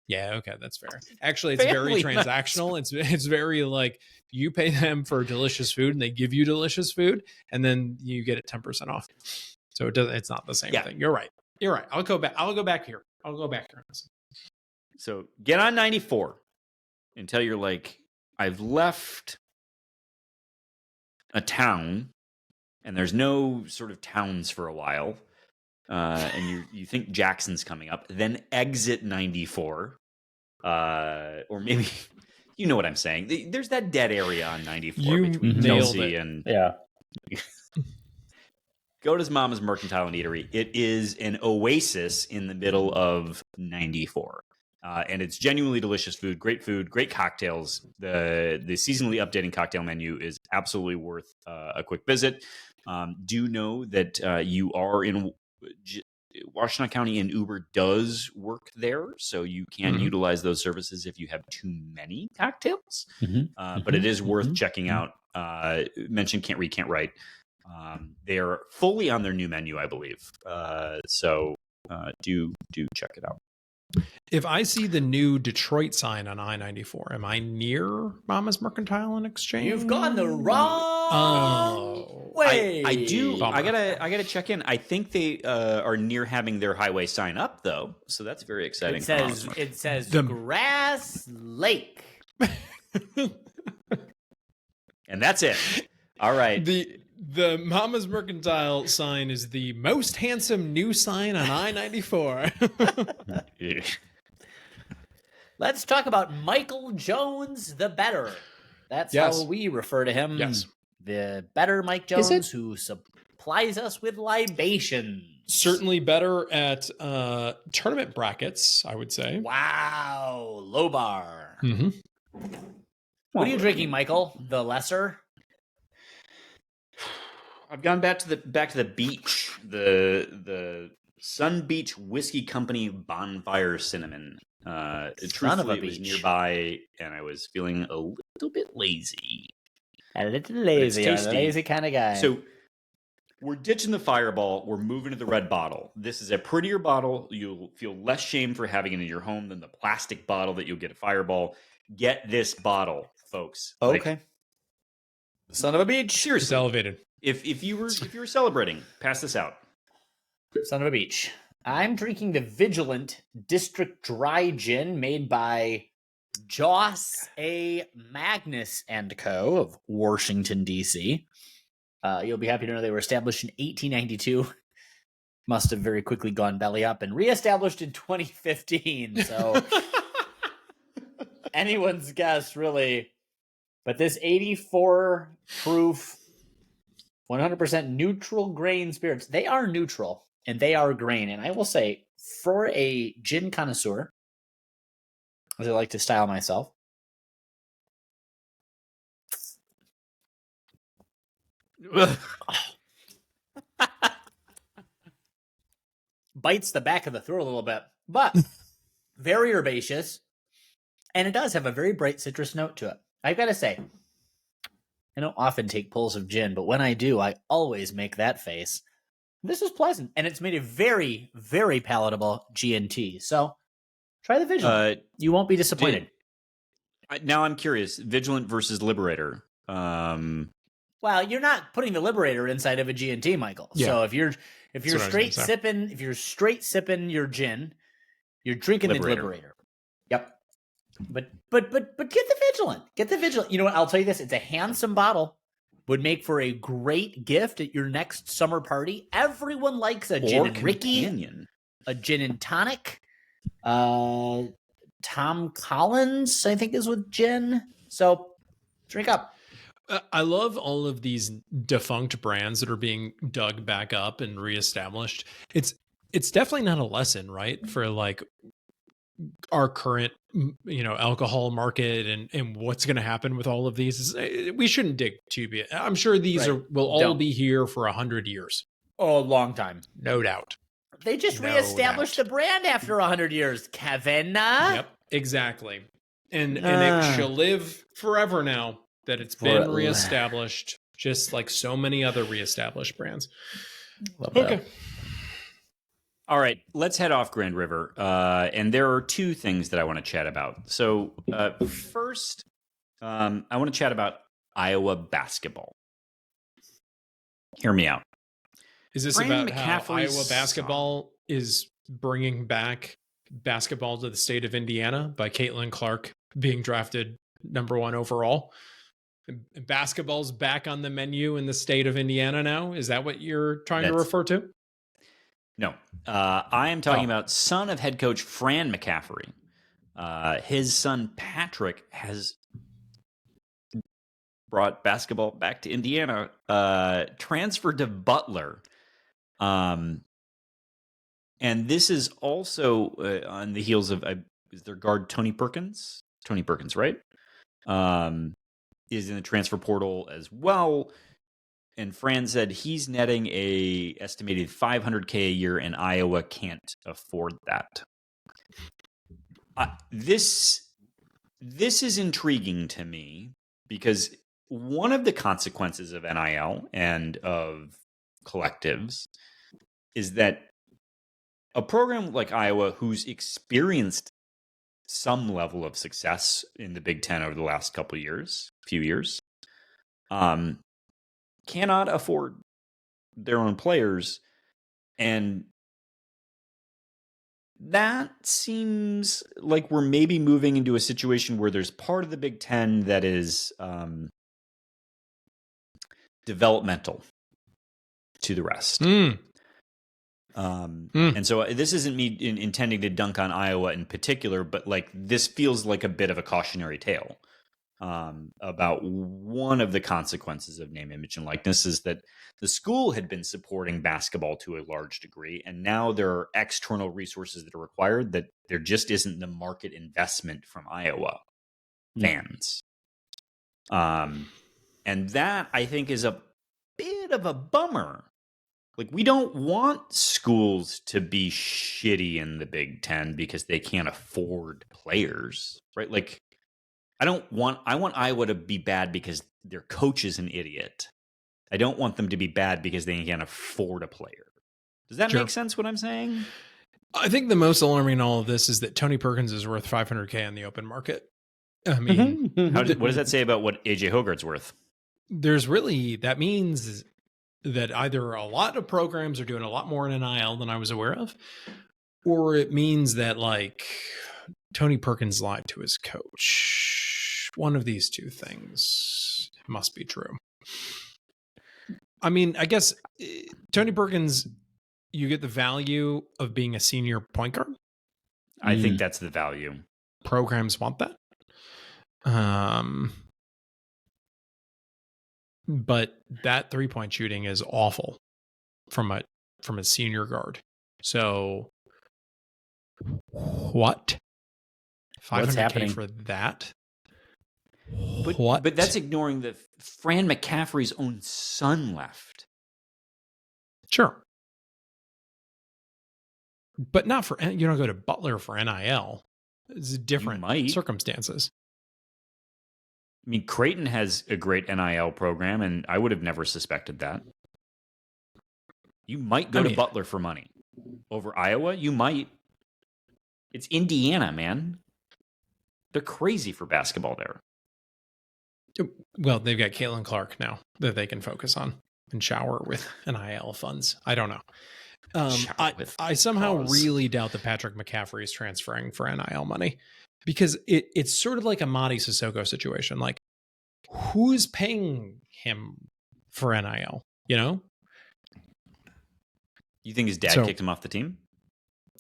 Yeah, okay, that's fair. Actually, it's very transactional. It's very like you pay them for delicious food and they give you delicious food, and then you get it 10% off. So it's not the same thing. You're right. I'll go back here. So get on 94 until you're like, I've left a town and there's no sort of towns for a while. And you think Jackson's coming up, then exit 94. Or maybe, you know what I'm saying. There's that dead area on 94 between Chelsea and... Yeah. Go to Mama's Mercantile and Eatery. It is an oasis in the middle of 94. And it's genuinely delicious food, great cocktails. The seasonally updating cocktail menu is absolutely worth a quick visit. Do know that you are in Washtenaw County, and Uber does work there, so you can utilize those services if you have too many cocktails. But it is worth checking out. Mention Can't Read, Can't Write. They're fully on their new menu, I believe. So do check it out. If I see the new Detroit sign on I-94, am I near Mama's Mercantile and Exchange? You've gone the wrong way. I do. Bummer. I gotta check in. I think they are near having their highway sign up, though. So that's very exciting. It says Grass Lake. And that's it. All right. The Mama's Mercantile sign is the most handsome new sign on I-94. Let's talk about Michael Jones the Better. That's how we refer to him. Yes. the better Mike Is it? Jones, who supplies us with libations. Certainly better at tournament brackets, I would say. Wow, low bar. Mm-hmm. What are you drinking, Michael? The lesser? I've gone back to the beach, the Sun Beach Whiskey Company Bonfire Cinnamon. Truthfully, it was nearby, and I was feeling a little bit lazy. A little lazy, a lazy kind of guy. So we're ditching the Fireball. We're moving to the red bottle. This is a prettier bottle. You'll feel less shame for having it in your home than the plastic bottle that you'll get at Fireball. Get this bottle, folks. Okay. Son of a beach. It's elevated. If you were celebrating, pass this out. Son of a beach. I'm drinking the Vigilant District Dry Gin made by Joss A. Magnus and Co. of Washington, D.C. You'll be happy to know they were established in 1892. Must have very quickly gone belly up and reestablished in 2015. So anyone's guess, really. But this 84 proof, 100% neutral grain spirits, they are neutral and they are grain. And I will say, for a gin connoisseur, as I like to style myself, bites the back of the throat a little bit, but very herbaceous. And it does have a very bright citrus note to it. I've got to say, I don't often take pulls of gin, but when I do, I always make that face. This is pleasant, and it's made a very, very palatable G&T. So try the Vigilant. You won't be disappointed. Now I'm curious, Vigilant versus Liberator. Well, you're not putting the Liberator inside of a G&T, Michael. Yeah. So if you're straight sipping your gin, you're drinking the Liberator. Yep. But get the Vigilant. Get the Vigilant. You know what? I'll tell you this. It's a handsome bottle. Would make for a great gift at your next summer party. Everyone likes a gin and Ricky, a gin and tonic. Tom Collins, I think, is with gin. So drink up. I love all of these defunct brands that are being dug back up and reestablished. It's definitely not a lesson, right? For like our current, alcohol market and what's going to happen with all of these. We shouldn't dig too deep. I'm sure these will all be here for 100 years. Oh, a long time. No doubt. They just reestablished the brand after 100 years, Kevin. Yep, exactly. And it shall live forever now that it's been reestablished, just like so many other reestablished brands. Okay. All right, let's head off Grand River. And there are two things that I want to chat about. So first, I want to chat about Iowa basketball. Hear me out. Is this about how Iowa basketball is bringing back basketball to the state of Indiana by Caitlin Clark being drafted #1 overall? Basketball's back on the menu in the state of Indiana now? Is that what you're trying to refer to? No, I am talking about son of head coach Fran McCaffery. His son Patrick has brought basketball back to Indiana, transferred to Butler. And this is also on the heels of, is their guard Tony Perkins? Tony Perkins, right? Is in the transfer portal as well. And Fran said he's netting a estimated $500K a year, and Iowa can't afford that. This is intriguing to me because one of the consequences of NIL and of collectives is that a program like Iowa, who's experienced some level of success in the Big Ten over the last few years, cannot afford their own players. And that seems like we're maybe moving into a situation where there's part of the Big Ten that is developmental to the rest. And so this isn't me intending to dunk on Iowa in particular, but like this feels like a bit of a cautionary tale. about one of the consequences of name, image, and likeness is that the school had been supporting basketball to a large degree, and now there are external resources that are required that there just isn't the market investment from Iowa fans. And that, I think, is a bit of a bummer. Like, we don't want schools to be shitty in the Big Ten because they can't afford players, right? Like, I want Iowa to be bad because their coach is an idiot. I don't want them to be bad because they can't afford a player. Does that make sense, what I'm saying? I think the most alarming in all of this is that Tony Perkins is worth $500K on the open market. I mean, what does that say about what AJ Hogarth's worth? That means that either a lot of programs are doing a lot more in NIL than I was aware of, or it means that like Tony Perkins lied to his coach. One of these two things must be true. I mean, I guess Tony Perkins, you get the value of being a senior point guard. I think that's the value. Programs want that. But that 3-point shooting is awful from a senior guard. So what? What's happening for that? But that's ignoring that Fran McCaffrey's own son left. Sure. But not for, you don't go to Butler for NIL. It's different circumstances. I mean, Creighton has a great NIL program, and I would have never suspected that. You might go to Butler for money. Over Iowa, you might. It's Indiana, man. They're crazy for basketball there. Well, they've got Caitlin Clark now that they can focus on and shower with NIL funds. I don't know. I somehow really doubt that Patrick McCaffrey is transferring for NIL money, because it's sort of like a Mady Sissoko situation. Like, who's paying him for NIL? You know? You think his dad kicked him off the team?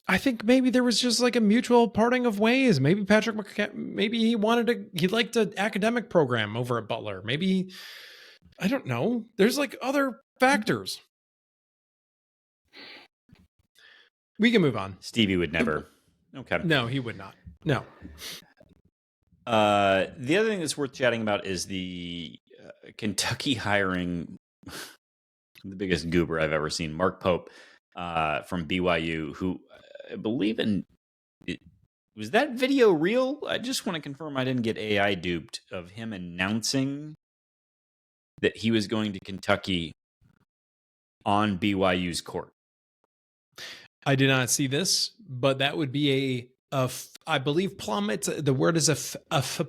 I think maybe there was just like a mutual parting of ways. Maybe maybe he liked an academic program over at Butler. Maybe, I don't know. There's like other factors. We can move on. Stevie would never. Okay. No, he would not. No. The other thing that's worth chatting about is the Kentucky hiring the biggest goober I've ever seen, Mark Pope from BYU, who I believe was that video real? I just want to confirm I didn't get AI duped of him announcing that he was going to Kentucky on BYU's court. I did not see this, but that would be I believe, Plum, the word is a faux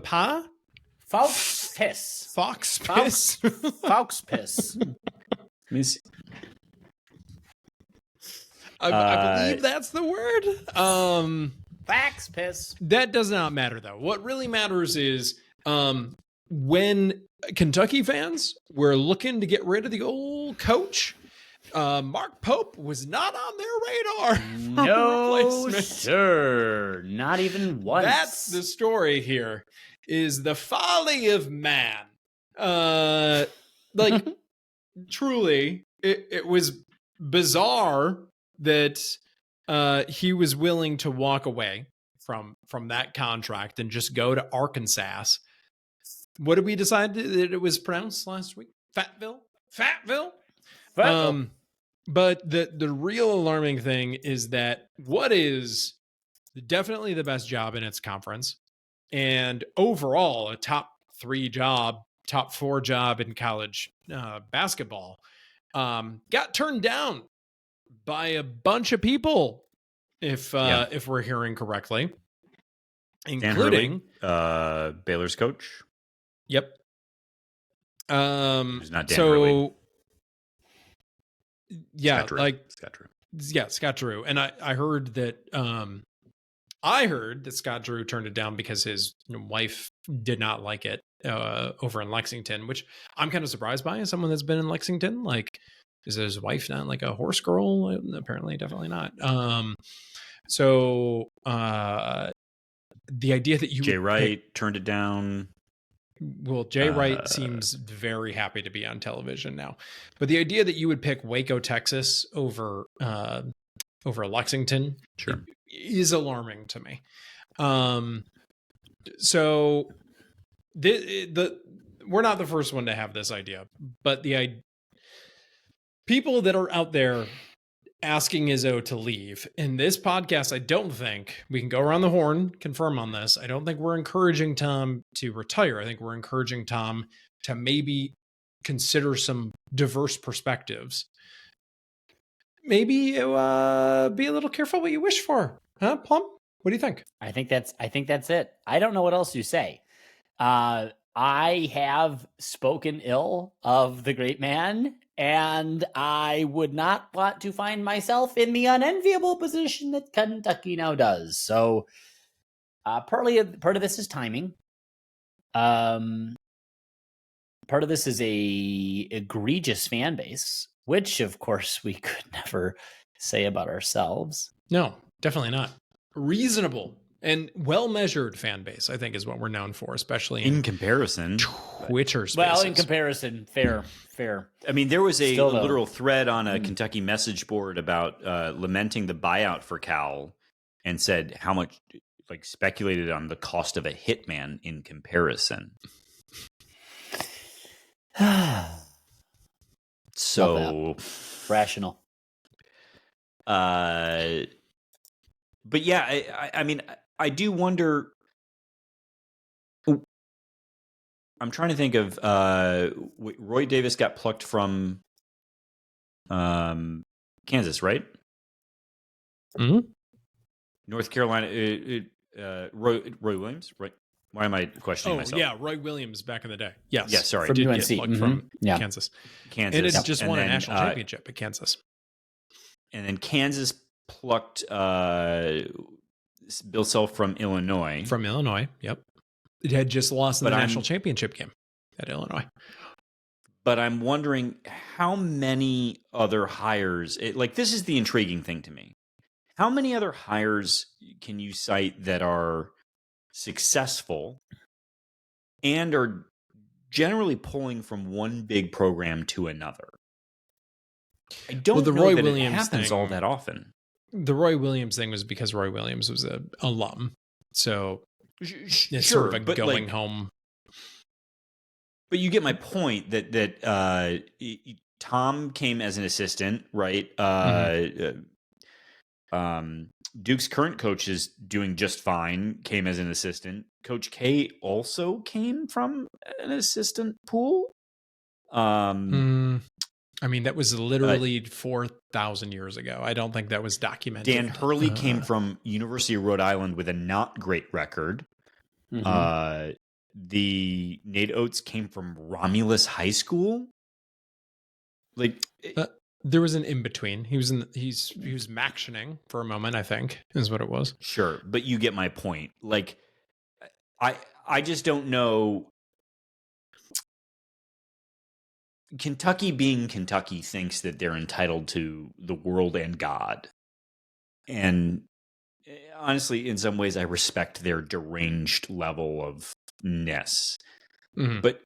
pas? Fox piss. Fox piss. Fox piss. I believe that's the word. Fox piss. That does not matter, though. What really matters is when Kentucky fans were looking to get rid of the old coach, Mark Pope was not on their radar. No, sir. Not even once. That's the story here, is the folly of man. Like, truly, it was bizarre that he was willing to walk away from that contract and just go to Arkansas. What did we decide that it was pronounced last week? Fayetteville? But the real alarming thing is that what is definitely the best job in its conference, and overall a top 4 job in college basketball, got turned down by a bunch of people, if we're hearing correctly, including Baylor's coach. Yep. Who's not Dan Hurley. Yeah, Scott Drew. And I heard that Scott Drew turned it down because his wife did not like it over in Lexington, which I'm kind of surprised by as someone that's been in Lexington. Like, is his wife not like a horse girl? Apparently, definitely not. So the idea that you Jay would Wright turned it down. Well, Jay Wright seems very happy to be on television now, but the idea that you would pick Waco, Texas over Lexington Sure. is alarming to me. So we're not the first one to have this idea, but people that are out there asking Izzo to leave in this podcast, I don't think we can go around the horn, confirm on this. I don't think we're encouraging Tom to retire. I think we're encouraging Tom to maybe consider some diverse perspectives. Maybe be a little careful what you wish for, huh, Plum? What do you think? I think that's it. I don't know what else you say. I have spoken ill of the great man, and I would not want to find myself in the unenviable position that Kentucky now does. So, part of this is timing. Part of this is a egregious fan base, which of course we could never say about ourselves. No, definitely not. Reasonable and well-measured fan base, I think, is what we're known for, especially in comparison. Twitter spaces. Well, in comparison, fair. I mean, there was a Still, though. literal thread on a Kentucky message board about lamenting the buyout for Cal, and said how much, like, speculated on the cost of a hitman in comparison. So Rational. But yeah, I mean, I do wonder. I'm trying to think of Roy Davis got plucked from Kansas, right? Mm-hmm. North Carolina. Roy Williams, right? Why am I questioning myself? Yeah, Roy Williams back in the day. Yes. Yeah, sorry. From Did UNC. get plucked from Kansas. And it just won a national championship at Kansas. And then Kansas plucked Bill Self from Illinois. From Illinois, yep. It had just lost in the national championship game at Illinois. But I'm wondering how many other hires, like, this is the intriguing thing to me. How many other hires can you cite that are successful and are generally pulling from one big program to another? I don't know Roy that Williams it happens thing, all that often. The Roy Williams thing was because Roy Williams was an alum. So it's sort of a going, like, home. But you get my point that Tom came as an assistant, right? Duke's current coach is doing just fine, came as an assistant. Coach K also came from an assistant pool. I mean, that was literally 4,000 years ago. I don't think that was documented. Dan Hurley came from University of Rhode Island with a not great record. Mm-hmm. The Nate Oates came from Romulus High School. Like, there was an in between. He was mactioning for a moment, I think, is what it was. Sure, but you get my point. Like, I just don't know. Kentucky, being Kentucky, thinks that they're entitled to the world and God. And honestly, in some ways, I respect their deranged level of ness. Mm-hmm. But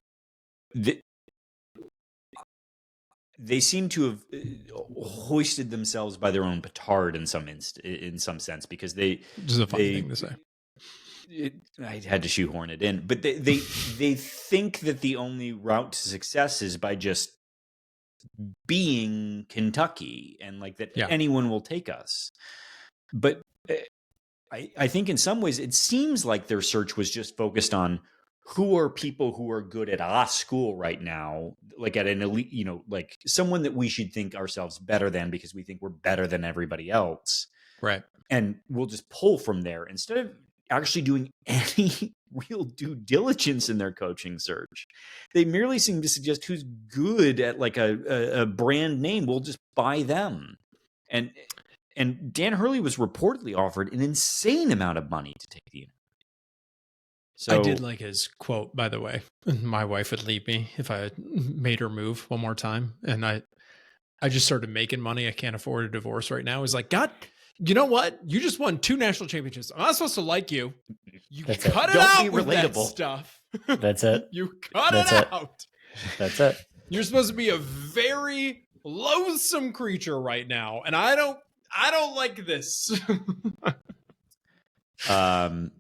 they seem to have hoisted themselves by their own petard in some sense, because they. Which is a funny thing to say. I had to shoehorn it in, but they think that the only route to success is by just being Kentucky, and like that anyone will take us. But I think in some ways it seems like their search was just focused on who are people who are good at our school right now, like at an elite, like someone that we should think ourselves better than because we think we're better than everybody else. Right. And we'll just pull from there instead of actually doing any real due diligence in their coaching search. They merely seem to suggest who's good at like a brand name. We'll just buy them. And Dan Hurley was reportedly offered an insane amount of money to take the interview. So, I did like his quote, by the way. My wife would leave me if I made her move one more time. And I just started making money. I can't afford a divorce right now. It's like, God, you know what? You just won 2 national championships. I'm not supposed to like you. You That's it. cut it Don't out be with that relatable. stuff. That's it. You cut That's it it. out. That's it. You're supposed to be a very loathsome creature right now, and I don't like this. I'm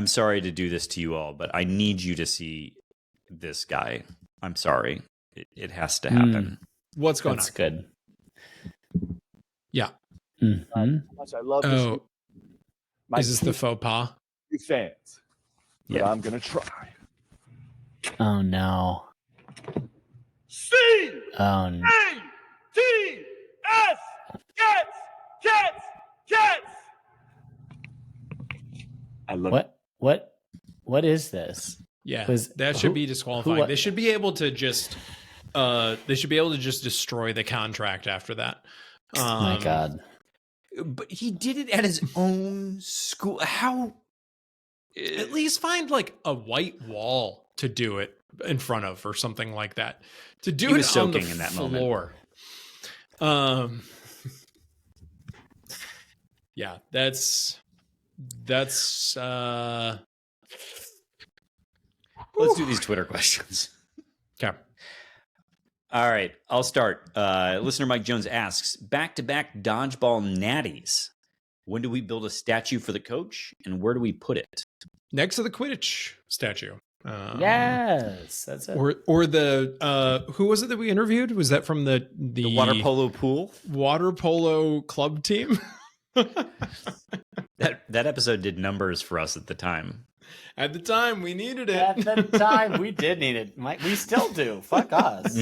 sorry to do this to you all, but I need you to see this guy. I'm sorry. It has to happen. What's going That's on? good. Yeah. Mhm. How much I love this. Oh, is this the faux pas? few fans? But Yeah. I'm gonna try. Oh no. C Oh no. A T S cats. I love it. What is this? Yeah, Was- that should who- be disqualifying. who- They should be able to just destroy the contract after that. Oh my God. But he did it at his own school. How? At least find like a white wall to do it in front of or something like that. To do He it was on the soaking in that moment. floor. Yeah, that's Let's do these Twitter questions. okay. All right, I'll start. Listener Mike Jones asks, back-to-back dodgeball natties. When do we build a statue for the coach, and where do we put it? Next to the Quidditch statue. Yes, that's it. Or the who was it that we interviewed? Was that from the Water polo pool? water polo club team? That episode did numbers for us at the time. At the time, we needed it. At the time, we did need it. We still do. Fuck us.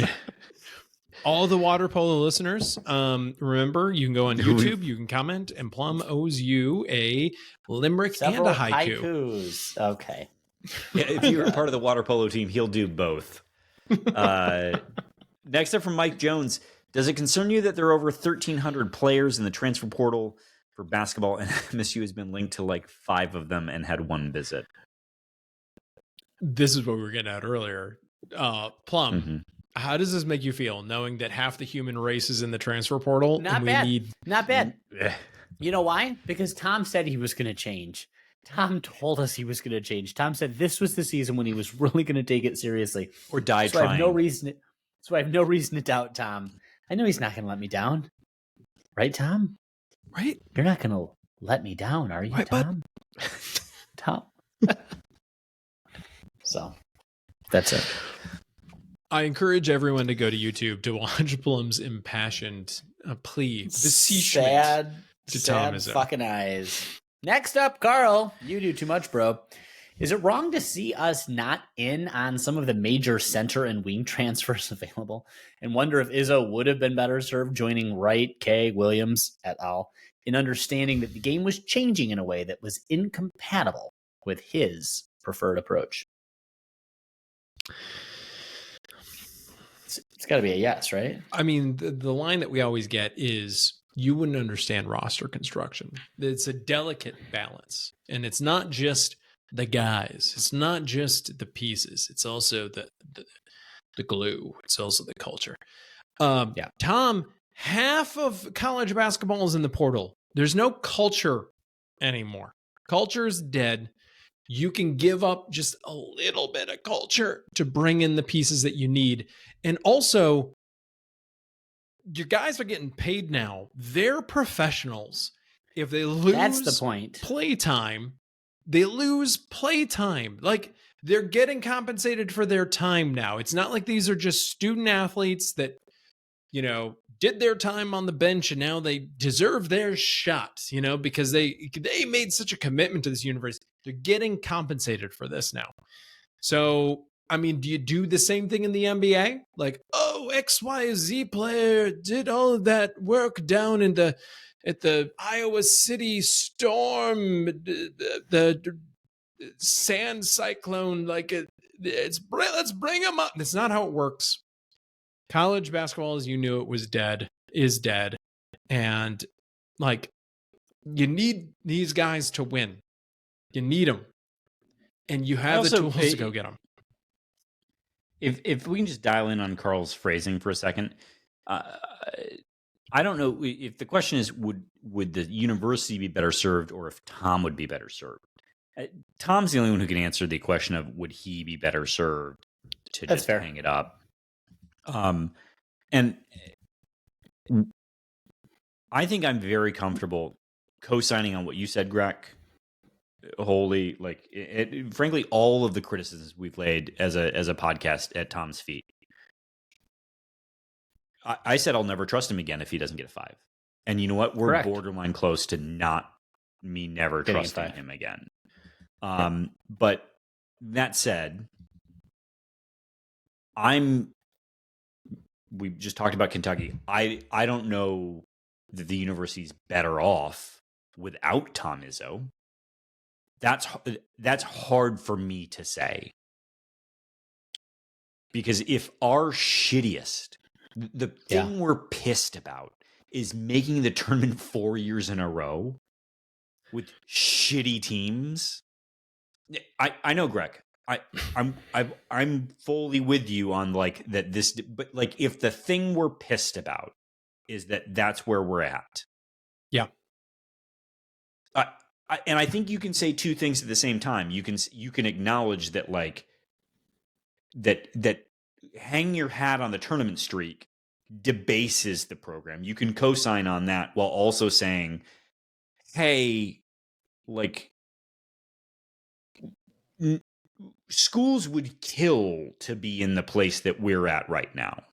All the water polo listeners, remember, you can go on YouTube, you can comment, and Plum owes you a limerick Several and a haiku. haikus. Okay. Yeah, if you're part of the water polo team, he'll do both. Next up from Mike Jones, does it concern you that there are over 1,300 players in the transfer portal for basketball, and MSU has been linked to like 5 of them and had 1 visit? This is what we were getting at earlier. Plum, Mhm. how does this make you feel, knowing that half the human race is in the transfer portal? Not and bad. we need Not bad. Eh. You know why? Because Tom said he was going to change. Tom told us he was going to change. Tom said this was the season when he was really going to take it seriously. Or die So I have trying. no reason. So I have no reason to doubt Tom. I know he's not going to let me down, right, Tom? right? You're not going to let me down, are you, Right, bud? Tom? Tom. So that's it. I encourage everyone to go to YouTube to watch Plum's impassioned plea, beseechment. Sad, to sad Tom is it. fucking eyes. Next up, Carl. You do too much, bro. Is it wrong to see us not in on some of the major center and wing transfers available and wonder if Izzo would have been better served joining Wright, Kay, Williams, et al., in understanding that the game was changing in a way that was incompatible with his preferred approach? It's got to be a yes, right? I mean, the line that we always get is, you wouldn't understand roster construction. It's a delicate balance. And it's not just the guys. It's not just the pieces. It's also the glue. It's also the culture. Yeah. Tom, half of college basketball is in the portal. There's no culture anymore. Culture's dead. You can give up just a little bit of culture to bring in the pieces that you need. And also, your guys are getting paid now. They're professionals. If they lose That's the point. playtime, they lose playtime. Like, they're getting compensated for their time now. It's not like these are just student athletes that, you know, did their time on the bench and now they deserve their shot, you know, because they made such a commitment to this university. They're getting compensated for this now. So, I mean, do you do the same thing in the NBA? Like, oh, XYZ player did all of that work down in at the Iowa City Storm, the sand cyclone. Like, let's bring him up. That's not how it works. College basketball, as you knew it was dead, is dead. And, like, you need these guys to win. You need them. And you have the Also, tools to go get them. If we can just dial in on Carl's phrasing for a second, I don't know if the question is would the university be better served or if Tom would be better served. Tom's the only one who can answer the question of would he be better served to That's just fair. hang it up. And I think I'm very comfortable co-signing on what you said, Greg. Wholly, like, frankly, all of the criticisms we've laid as a podcast at Tom's feet. I said I'll never trust him again if he doesn't get a 5. And you know what? We're Correct. borderline close to not me never Getting a trusting 5. him again. But that said, we just talked about Kentucky. I don't know that the university's better off without Tom Izzo. That's hard for me to say. Because if our shittiest, the thing we're pissed about is making the tournament 4 years in a row with shitty teams. I know, Greg. I'm fully with you on like that. But like if the thing we're pissed about is that's where we're at. Yeah. And I think you can say two things at the same time. You can acknowledge that like that hang your hat on the tournament streak debases the program. You can co-sign on that while also saying, hey, like schools would kill to be in the place that we're at right now.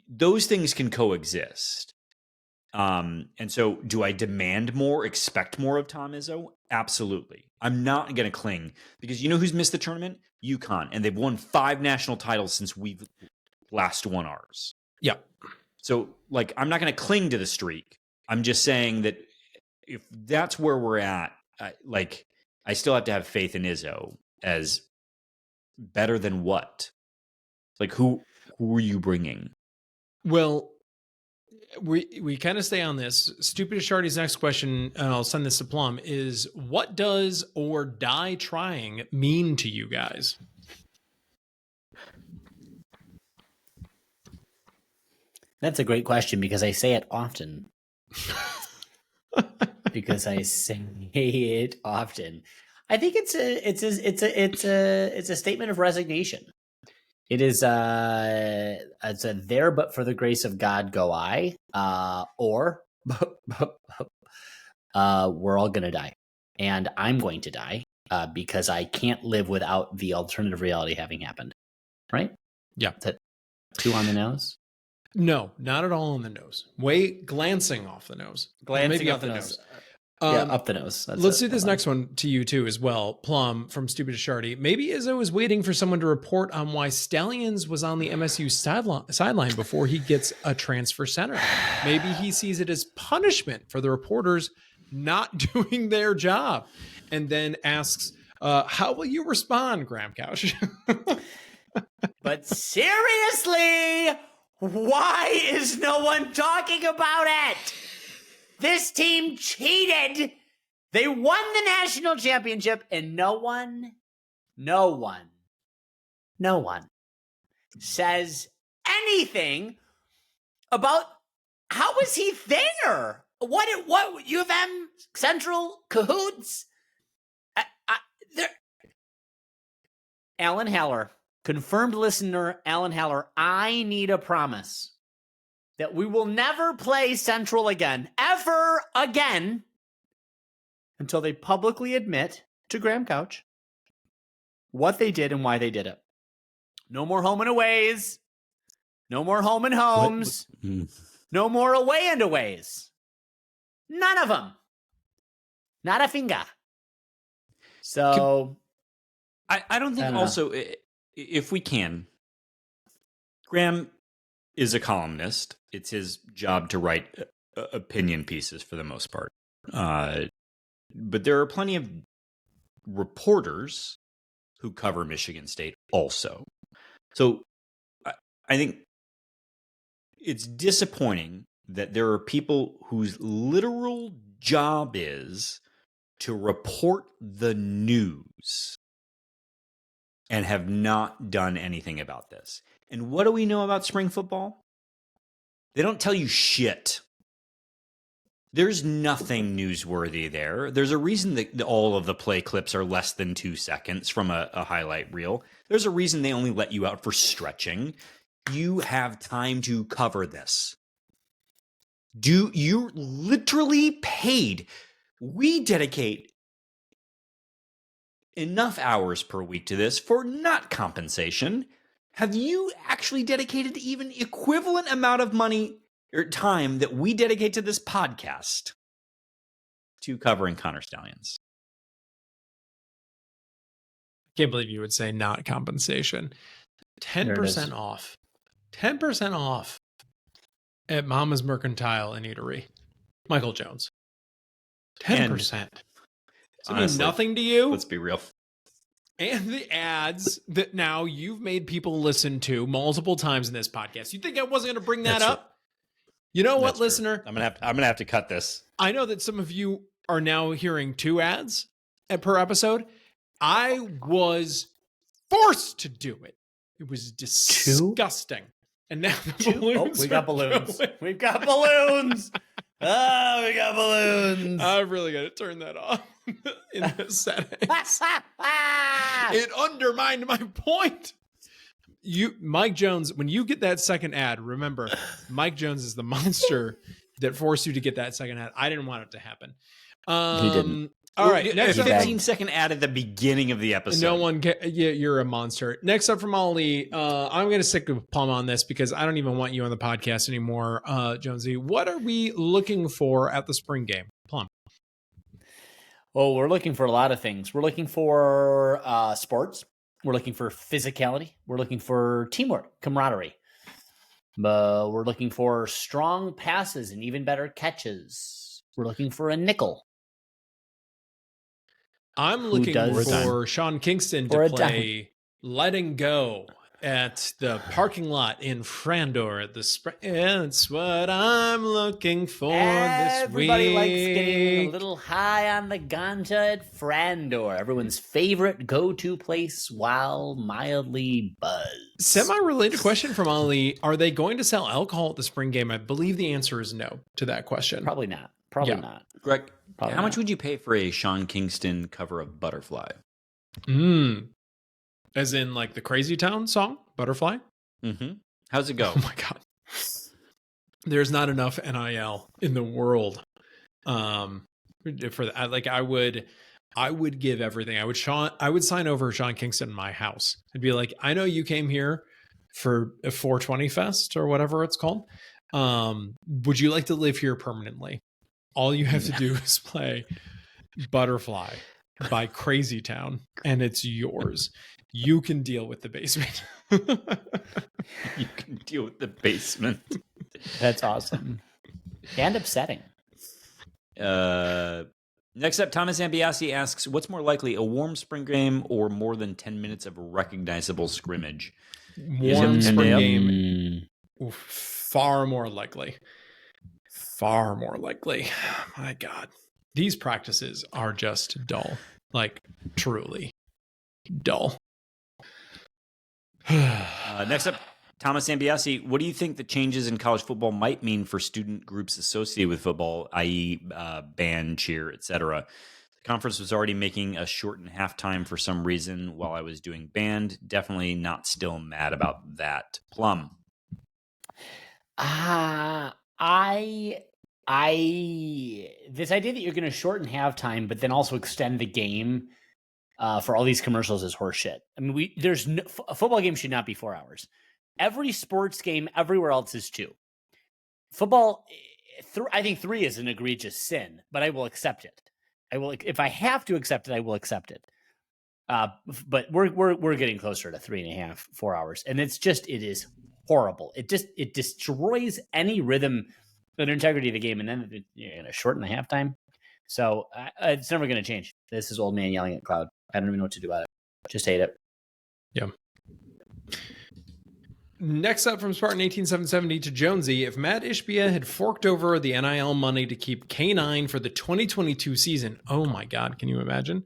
Those things can coexist. And so do I demand more, expect more of Tom Izzo? Absolutely. I'm not going to cling because you know who's missed the tournament? UConn. And they've won 5 national titles since we've last won ours. Yeah. So like, I'm not going to cling to the streak. I'm just saying that if that's where we're at, I still have to have faith in Izzo as better than what? Like who are you bringing? Well, we kind of stay on this. Stupid Shardy's next question, and I'll send this to Plum, is what does or die trying mean to you guys? That's a great question because I say it often. I think it's a statement of resignation. It is it's a there but for the grace of God go I, or we're all gonna die, and I'm going to die because I can't live without the alternative reality having happened. Right? Yeah. Is that too on the nose? No, not at all on the nose. Glancing off the nose. Glancing off the nose. Up the nose. Let's do this next one to you too as well. Plum from Stupid Shardy. Maybe Izzo is waiting for someone to report on why Stallions was on the MSU sideline before he gets a transfer center. Maybe he sees it as punishment for the reporters not doing their job, and then asks, "How will you respond, Graham Couch?" But seriously, why is no one talking about it? This team cheated. They won the national championship, and no one says anything about how was he there? What U of M Central cahoots? Alan Haller, confirmed listener Alan Haller, I need a promise that we will never play Central again, ever again, until they publicly admit to Graham Couch what they did and why they did it. No more home and aways. No more home and homes. No more away and aways. None of them. Not a finger. So, I don't think also, if we can, Graham is a columnist. It's his job to write opinion pieces for the most part. But there are plenty of reporters who cover Michigan State also. So I think it's disappointing that there are people whose literal job is to report the news and have not done anything about this. And what do we know about spring football? They don't tell you shit. There's nothing newsworthy there. There's a reason that all of the play clips are less than 2 seconds from a highlight reel. There's a reason they only let you out for stretching. You have time to cover this. You literally paid. We dedicate enough hours per week to this for not compensation. Have you actually dedicated even equivalent amount of money or time that we dedicate to this podcast to covering Connor Stallions? Can't believe you would say not compensation. 10% off. 10% off at Mama's Mercantile and Eatery. Michael Jones. 10%. Does it mean nothing to you? Let's be real. And the ads that now you've made people listen to multiple times in this podcast. You think I wasn't going to bring that up? You know what, listener? I'm gonna have to cut this. I know that some of you are now hearing 2 ads per episode. I was forced to do it. It was disgusting. And now the balloons. We got balloons. We've got balloons. Oh, we got balloons. I'm really gonna turn that off in the settings. It undermined my point. Mike Jones, when you get that second ad, remember, Mike Jones is the monster that forced you to get that second ad. I didn't want it to happen. He didn't. All right. Next a up, 15-second ad at the beginning of the episode. No one yeah, you're a monster. Next up from Ali, I'm going to stick with Plum on this because I don't even want you on the podcast anymore, Jonesy. What are we looking for at the spring game? Plum. Well, we're looking for a lot of things. We're looking for sports. We're looking for physicality. We're looking for teamwork, camaraderie. We're looking for strong passes and even better catches. We're looking for a nickel. I'm looking for Sean Kingston to play Letting Go at the parking lot in Frandor at the spring. It's what I'm looking for this week. Everybody likes getting a little high on the ganja at Frandor, everyone's favorite go-to place while mildly buzzed. Semi-related question from Ali. Are they going to sell alcohol at the spring game? I believe the answer is no to that question. Probably not. Probably not. Greg, Probably how not. much would you pay for a Sean Kingston cover of Butterfly? As in like the Crazy Town song, Butterfly? Mm-hmm. How's it go? Oh my God. There's not enough NIL in the world for that. Like I would give everything. I would sign over Sean Kingston in my house. I'd be like, I know you came here for a 420 Fest or whatever it's called. Would you like to live here permanently? All you have to do is play Butterfly by Crazy Town, and it's yours. You can deal with the basement. You can deal with the basement. That's awesome. And upsetting. Next up, Thomas Ambiasi asks, what's more likely, a warm spring game or more than 10 minutes of a recognizable scrimmage? Warm spring game, far more likely. Far more likely. My God. These practices are just dull. Like, truly dull. Next up, Thomas Ambiasi, what do you think the changes in college football might mean for student groups associated with football, i.e. Band, cheer, etc.? The conference was already making a shortened halftime for some reason while I was doing band. Definitely not still mad about that. Plum. This idea that you're going to shorten halftime, but then also extend the game for all these commercials is horseshit. I mean, a football game should not be 4 hours. Every sports game everywhere else is 2. Football, I think 3 is an egregious sin, but I will accept it. If I have to accept it, I will accept it. But we're getting closer to 3.5, 4 hours, and it is horrible. It destroys any rhythm and integrity of the game, and then you're going to shorten the halftime. So it's never going to change. This is old man yelling at cloud. I don't even know what to do about it. Just hate it. Yeah. Next up from Spartan 18770 to Jonesy, if Matt Ishbia had forked over the NIL money to keep K9 for the 2022 season, oh my God, can you imagine?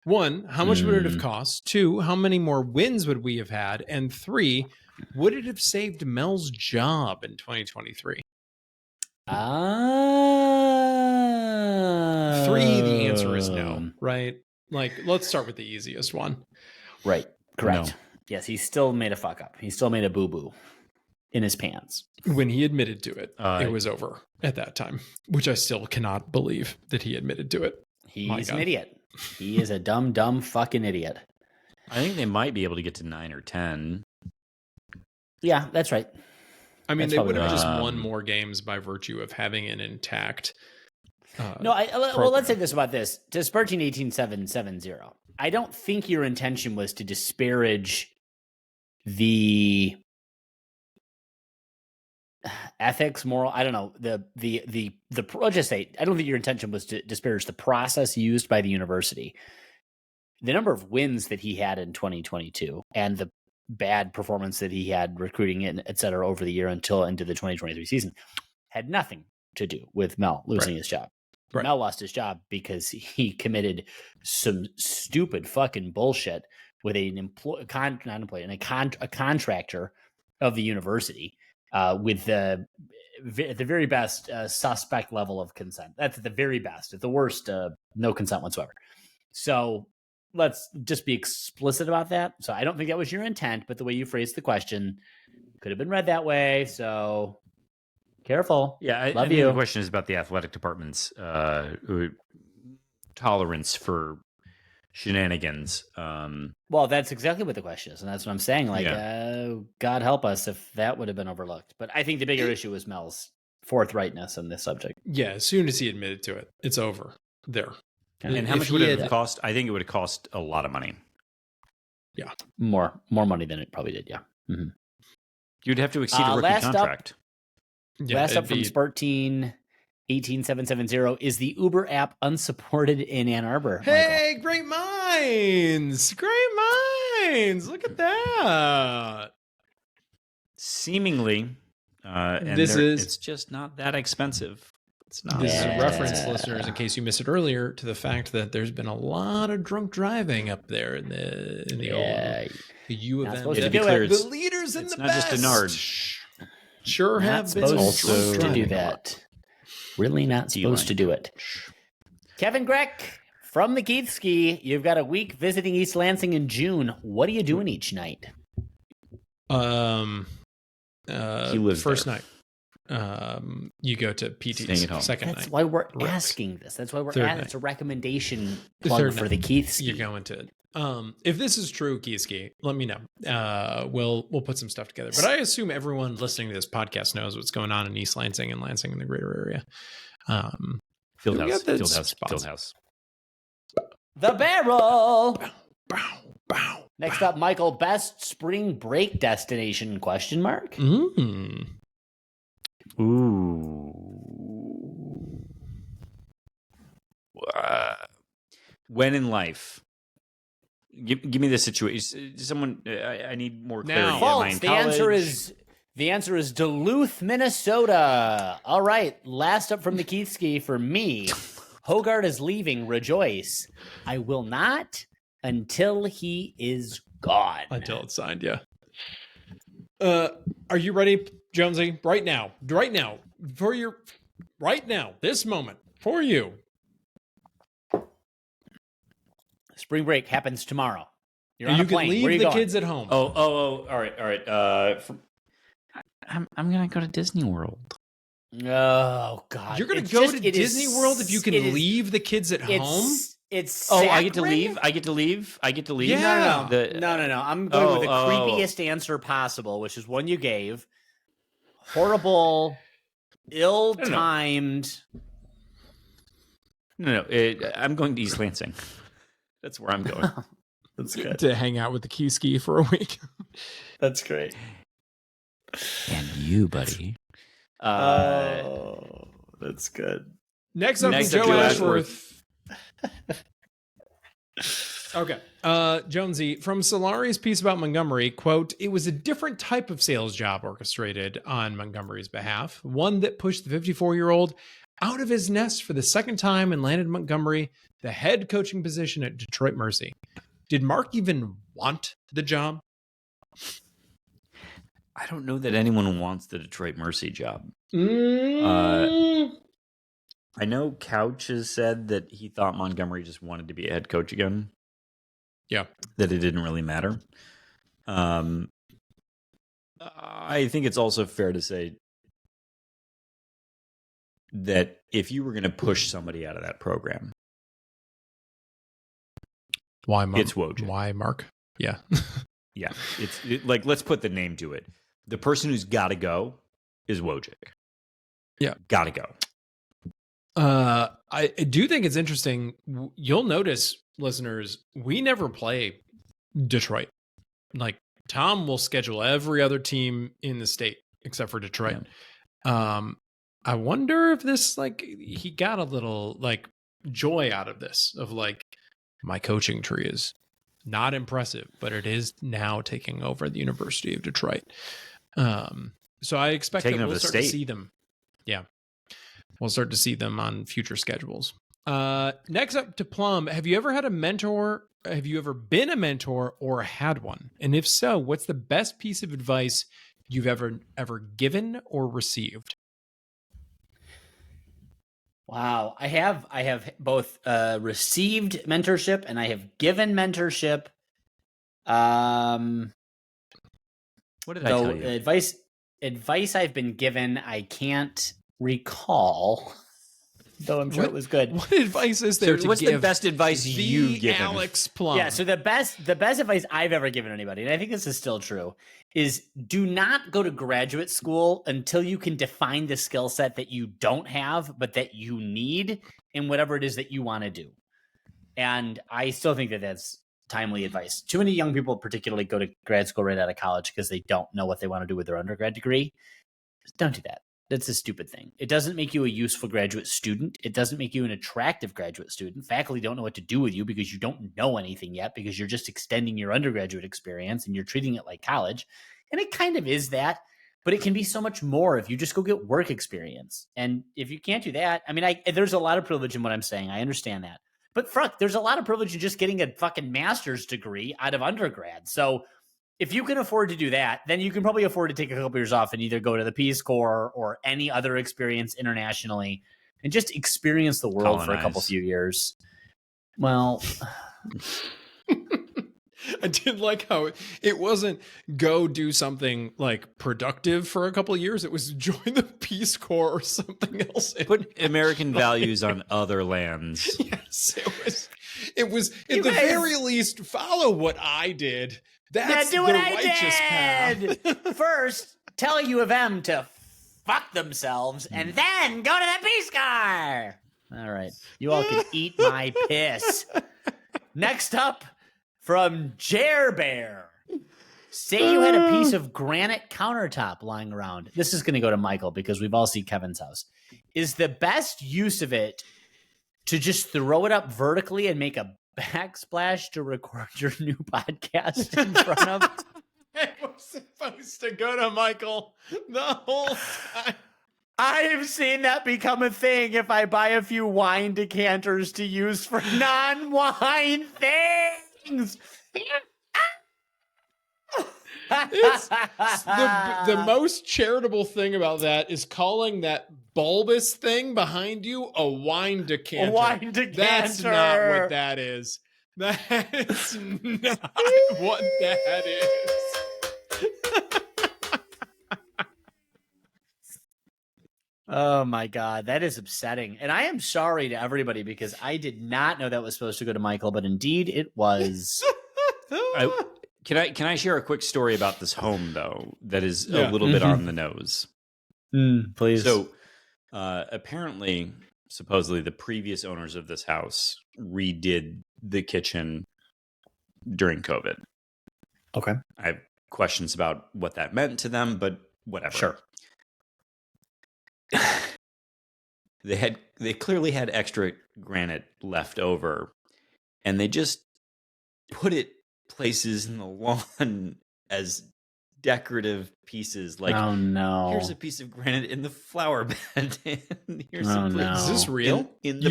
1, how much would it have cost? 2, how many more wins would we have had? And 3, would it have saved Mel's job in 2023? 3, the answer is no, right? Like, let's start with the easiest one. Right. Correct. No. Yes, he still made a fuck up. He still made a boo-boo in his pants. When he admitted to it, Uh, it was over at that time, which I still cannot believe that he admitted to it. He's an idiot. He is a dumb fucking idiot. I think they might be able to get to 9 or 10. Yeah, that's right. I mean, That's they probably would have right. just won more games by virtue of having an intact. No, well, program. let's say this about this. To Spartan 18770, I don't think your intention was to disparage the ethics, moral. I don't know I'll just say I don't think your intention was to disparage the process used by the university. The number of wins that he had in 2022 and the bad performance that he had recruiting in, et cetera, over the year until into the 2023 season had nothing to do with Mel losing his job. Right. Mel lost his job because he committed some stupid fucking bullshit with a contractor of the university with the very best suspect level of consent. That's at the very best. At the worst, no consent whatsoever. So let's just be explicit about that. So I don't think that was your intent, but the way you phrased the question could have been read that way. So careful. Yeah, I Love think you. the question is about the athletic department's tolerance for shenanigans. Well, that's exactly what the question is, and that's what I'm saying. Like, God help us if that would have been overlooked. But I think the bigger issue was Mel's forthrightness on this subject. Yeah, as soon as he admitted to it, it's over. There. And how If much he would it had- have cost? I think it would have cost a lot of money. More money than it probably did. Yeah. You'd have to exceed a rookie last up- contract. Yeah, Last it'd up from be- Sparteen 18770 is the Uber app unsupported in Ann Arbor. Hey, great minds! Great minds! Look at that. Seemingly, and This is- it's just not that expensive. It's not. This is a Yeah. reference, listeners, in case you missed it earlier, to the fact that there's been a lot of drunk driving up there in the Yeah. the U Not of M. supposed to The do it. the leaders in It's the not just a nard. Sure Not have been supposed drunk to driving do a lot. that. Really not supposed to do it. Kevin Greck from the Keith Ski. You've got a week visiting East Lansing in June. What are you doing each night? He lives first there. night. You go to Staying PT's at home. second That's night. why we're Rex. asking this. That's why we're Third asking. night. It's a recommendation The plug third for night. the Keith Ski. You're going to. If this is true, Kieski, let me know. We'll put some stuff together. But I assume everyone listening to this podcast knows what's going on in East Lansing and Lansing in the greater area. We got the spots. Fieldhouse. The Barrel. Bow, bow. Next up, Michael, best spring break destination? Question mark. Mm. Ooh. When in life? Give me the situation. Someone, I need more clarity. Now. Am I False. in The answer is Duluth, Minnesota. All right. Last up from the Keith Ski for me. Hogard is leaving. Rejoice. I will not until he is gone. Until it's signed, yeah. Are you ready, Jonesy? Right now, this moment, for you. Spring break happens tomorrow. You're on You a plane. can Where are leave you the going? kids at home. Oh, all right. I'm gonna go to Disney World. Oh God! You're going It's to go just- to it is- Disney World if you can it is- leave the kids at home? It's Oh, I get to saccharin? leave. I get to leave. Yeah. No. I'm going with the Oh. creepiest answer possible, which is one you gave. Horrible, ill-timed. No. I'm going to East Lansing. That's where I'm going. That's To hang out with the key ski for a week. That's great. And you, buddy. That's good. Next up Next is up, Joe Joe Ashworth. Okay. Jonesy, from Solari's piece about Montgomery, quote, "It was a different type of sales job orchestrated on Montgomery's behalf, one that pushed the 54-year-old out of his nest for the second time and landed Montgomery the head coaching position at Detroit Mercy. Did Mark even want the job?" I don't know that anyone wants the Detroit Mercy job. I know Couch has said that he thought Montgomery just wanted to be a head coach again. Yeah. That it didn't really matter. I think it's also fair to say that if you were going to push somebody out of that program, Why, Mark? it's Wojcik. Why, Mark? Yeah. Yeah, like, let's put the name to it. The person who's got to go is Wojcik. Yeah. Got to go. I do think it's interesting. You'll notice, listeners, we never play Detroit. Like, Tom will schedule every other team in the state except for Detroit. Yeah. I wonder if this, like, he got a little, like, joy out of this, of, like, my coaching tree is not impressive, but it is now taking over the University of Detroit. So I expect that we'll start to see them. Yeah. We'll start to see them on future schedules. Next up to Plum, have you ever had a mentor? Have you ever been a mentor or had one? And if so, what's the best piece of advice you've ever given or received? Wow. I have both received mentorship and I have given mentorship. What did I tell you? Advice I've been given, I can't recall. Though I'm sure it was good. What advice is there to what's give the best advice you've given? Alex Plum. Yeah, so the best advice I've ever given anybody, and I think this is still true, is do not go to graduate school until you can define the skill set that you don't have, but that you need in whatever it is that you want to do. And I still think that that's timely advice. Too many young people particularly go to grad school right out of college because they don't know what they want to do with their undergrad degree. Don't do that. That's a stupid thing. It doesn't make you a useful graduate student. It doesn't make you an attractive graduate student. Faculty don't know what to do with you because you don't know anything yet, because you're just extending your undergraduate experience and you're treating it like college. And it kind of is that, but it can be so much more if you just go get work experience. And if you can't do that, I mean, there's a lot of privilege in what I'm saying. I understand that. But fuck, there's a lot of privilege in just getting a fucking master's degree out of undergrad. So if you can afford to do that, then you can probably afford to take a couple years off and either go to the Peace Corps or any other experience internationally and just experience the world for a couple few years. Well, I did like how it wasn't go do something like productive for a couple of years. It was join the Peace Corps or something else. Put American values on other lands. Yes, it was at the very least follow what I did. That's do the what righteous I did. path. First, tell U of M to fuck themselves, and then go to the Peace Corps. All right, you all can eat my piss. Next up, from Jer Bear. Say you had a piece of granite countertop lying around. This is going to go to Michael because we've all seen Kevin's house. Is the best use of it to just throw it up vertically and make a backsplash to record your new podcast in front of? It was supposed to go to Michael the whole time. I have seen that become a thing if I buy a few wine decanters to use for non-wine things. It's the most charitable thing about that is calling that bulbous thing behind you a wine decanter. A wine decanter. That's not what that is. That's not what that is. Oh my God, that is upsetting. And I am sorry to everybody because I did not know that was supposed to go to Michael, but indeed it was. Can I share a quick story about this home though that is a little bit on the nose? Please. So apparently, supposedly, the previous owners of this house redid the kitchen during COVID. Okay. I have questions about what that meant to them, but whatever. Sure. They clearly had extra granite left over, and they just put it places in the lawn as decorative pieces. Like, oh no, here's a piece of granite in the flower bed. Here's oh, a place. no. Is this real? In the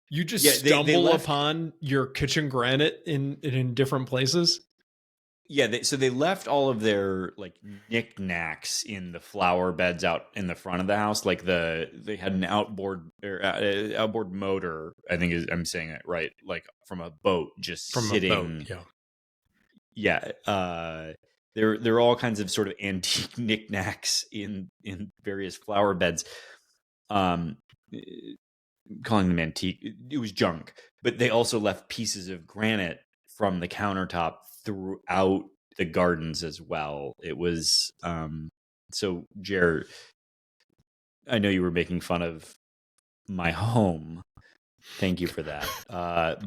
you just they stumble left. upon your kitchen granite in different places? Yeah, so they left all of their like knickknacks in the flower beds out in the front of the house. Like they had an outboard motor. I think I'm saying it right. Like from a boat, just From sitting. a boat, yeah. Yeah, there are all kinds of sort of antique knickknacks in various flower beds. Calling them antique, it was junk. But they also left pieces of granite from the countertop throughout the gardens as well. It was so Jer, I know you were making fun of my home. Thank you for that.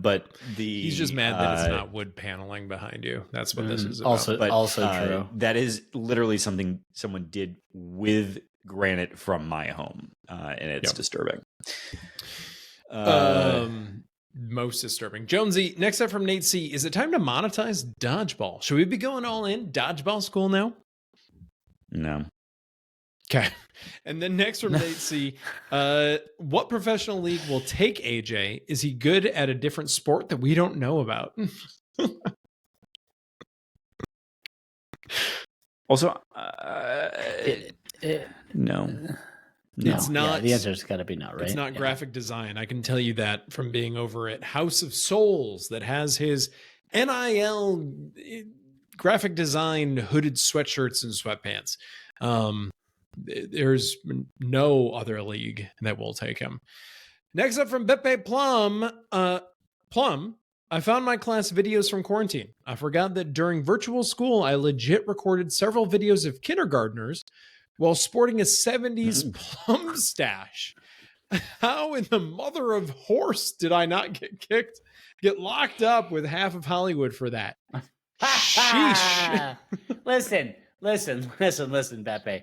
But He's just mad that it's not wood paneling behind you. That's what this is about. Also true. That is literally something someone did with granite from my home, and it's disturbing. Most disturbing. Jonesy, next up from Nate C. Is it time to monetize dodgeball? Should we be going all in dodgeball school now? No. Okay. And then next from Nate C. What professional league will take AJ? Is he good at a different sport that we don't know about? Also, no. It's not. Yeah, the answer's got to be no, right? It's not graphic design. I can tell you that from being over at House of Souls, that has his NIL graphic design hooded sweatshirts and sweatpants. There's no other league that will take him. Next up from Beppe Plum. Plum, I found my class videos from quarantine. I forgot that during virtual school, I legit recorded several videos of kindergartners while sporting a 70s plum stash. How in the mother of horse did I not get locked up with half of Hollywood for that? Sheesh. Listen, Beppe.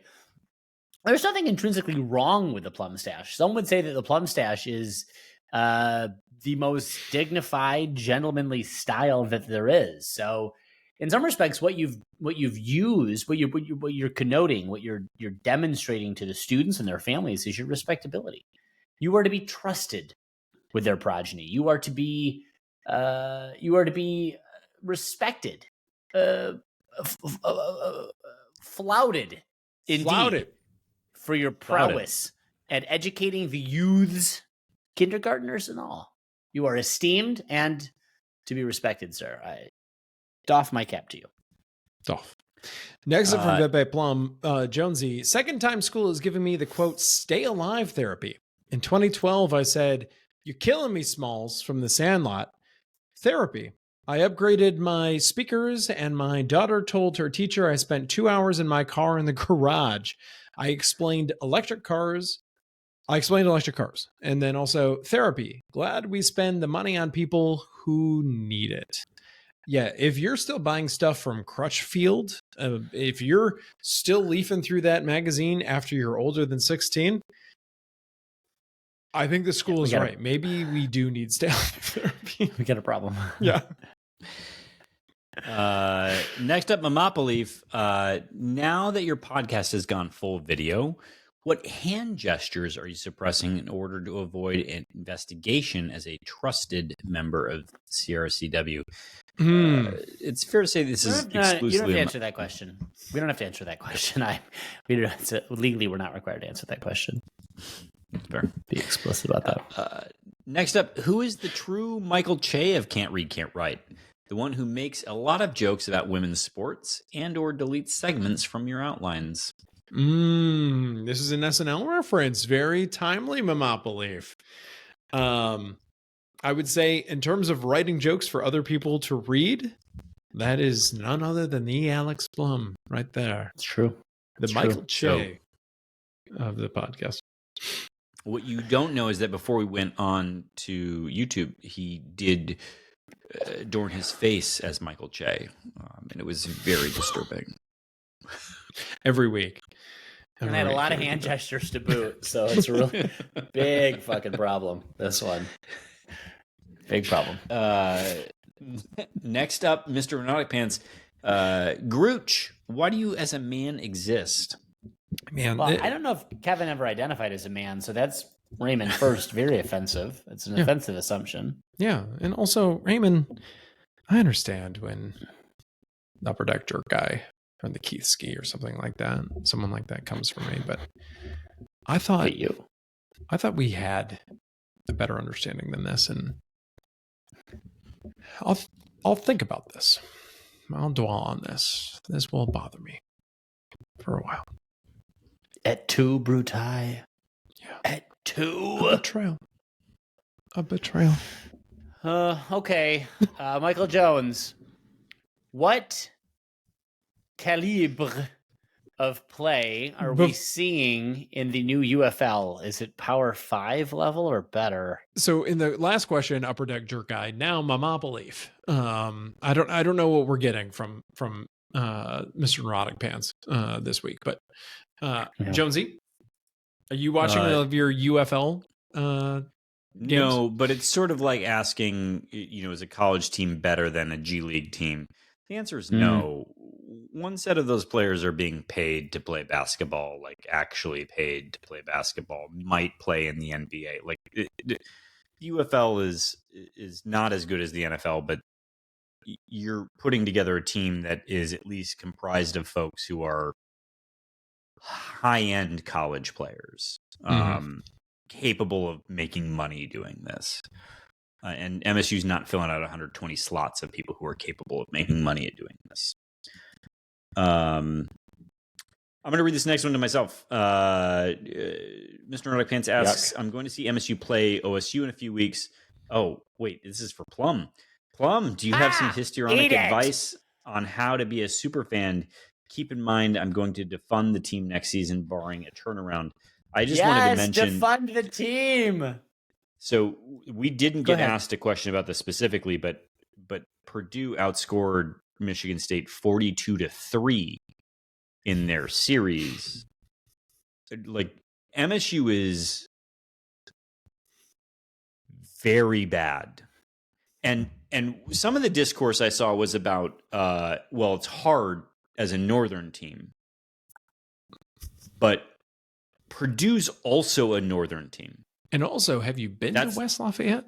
There's nothing intrinsically wrong with the plum stash. Some would say that the plum stash is the most dignified, gentlemanly style that there is. So, in some respects, what you're connoting, what you're demonstrating to the students and their families is your respectability. You are to be trusted with their progeny. You are to be respected, flouted, indeed, for your prowess at educating the youths, kindergartners, and all. You are esteemed and to be respected, sir. I doff my cap to you. Doff. Next up from Beppe Plum, Jonesy. Second time school is giving me the quote, stay alive therapy. In 2012, I said, you're killing me, Smalls, from The Sandlot. Therapy. I upgraded my speakers and my daughter told her teacher I spent 2 hours in my car in the garage. I explained electric cars. And then also therapy. Glad we spend the money on people who need it. Yeah, if you're still buying stuff from Crutchfield, if you're still leafing through that magazine after you're older than 16, I think the school is right. Maybe we do need stay alive therapy. We got a problem. Yeah. Next up, Mamapaleaf. Now that your podcast has gone full video, what hand gestures are you suppressing in order to avoid an investigation as a trusted member of CRCW? It's fair to say this is exclusively. You don't have to answer that question. We don't have to answer that question. Legally, we're not required to answer that question. Fair. Be explicit about that. Next up, who is the true Michael Che of Can't Read, Can't Write? The one who makes a lot of jokes about women's sports and or deletes segments from your outlines. This is an SNL reference. Very timely, Mamapaleaf. I would say in terms of writing jokes for other people to read, that is none other than the Alex Plum right there. It's true. The Michael Che of the podcast. What you don't know is that before we went on to YouTube, he did adorn his face as Michael Che, and it was very disturbing. Every week. And I had a lot of hand gestures to boot, so it's a really big fucking problem, this one. Big problem. Next up, Mr. Renautic Pants. Grooch, why do you as a man exist? Man, well, I don't know if Kevin ever identified as a man, so that's Raymond first. Very offensive. It's an offensive assumption. Yeah, and also Raymond, I understand when Upper Deck Jerk Guy or the Keith Ski or something like that. Someone like that comes for me. But I thought we had a better understanding than this, and I'll think about this. I'll dwell on this. This will bother me for a while. Et tu, Brutai? Yeah. Et tu? A betrayal. Okay. Michael Jones, what calibre of play are we seeing in the new UFL? Is it Power 5 level or better? So in the last question, Upper Deck Jerk Guy, now Mama Belief. I don't know what we're getting from Mr. Neurotic Pants this week, but Jonesy, are you watching any of your UFL games? No, but it's sort of like asking, is a college team better than a G League team? The answer is no. One set of those players are being paid to play basketball, like actually paid to play basketball, might play in the NBA. Like the UFL is not as good as the NFL, but you're putting together a team that is at least comprised of folks who are high-end college players, capable of making money doing this. And MSU's not filling out 120 slots of people who are capable of making money at doing this. I'm going to read this next one to myself. Mr. Nordic Pants asks, I'm going to see MSU play OSU in a few weeks. Oh, wait, this is for Plum. Plum, do you have some histrionic advice on how to be a super fan? Keep in mind, I'm going to defund the team next season, barring a turnaround. I just wanted to mention... defund the team! So we didn't get asked a question about this specifically, but Purdue outscored Michigan State 42-3 in their series. Like, MSU is very bad. And some of the discourse I saw was about, it's hard as a northern team. But Purdue's also a northern team. And also, have you been to West Lafayette?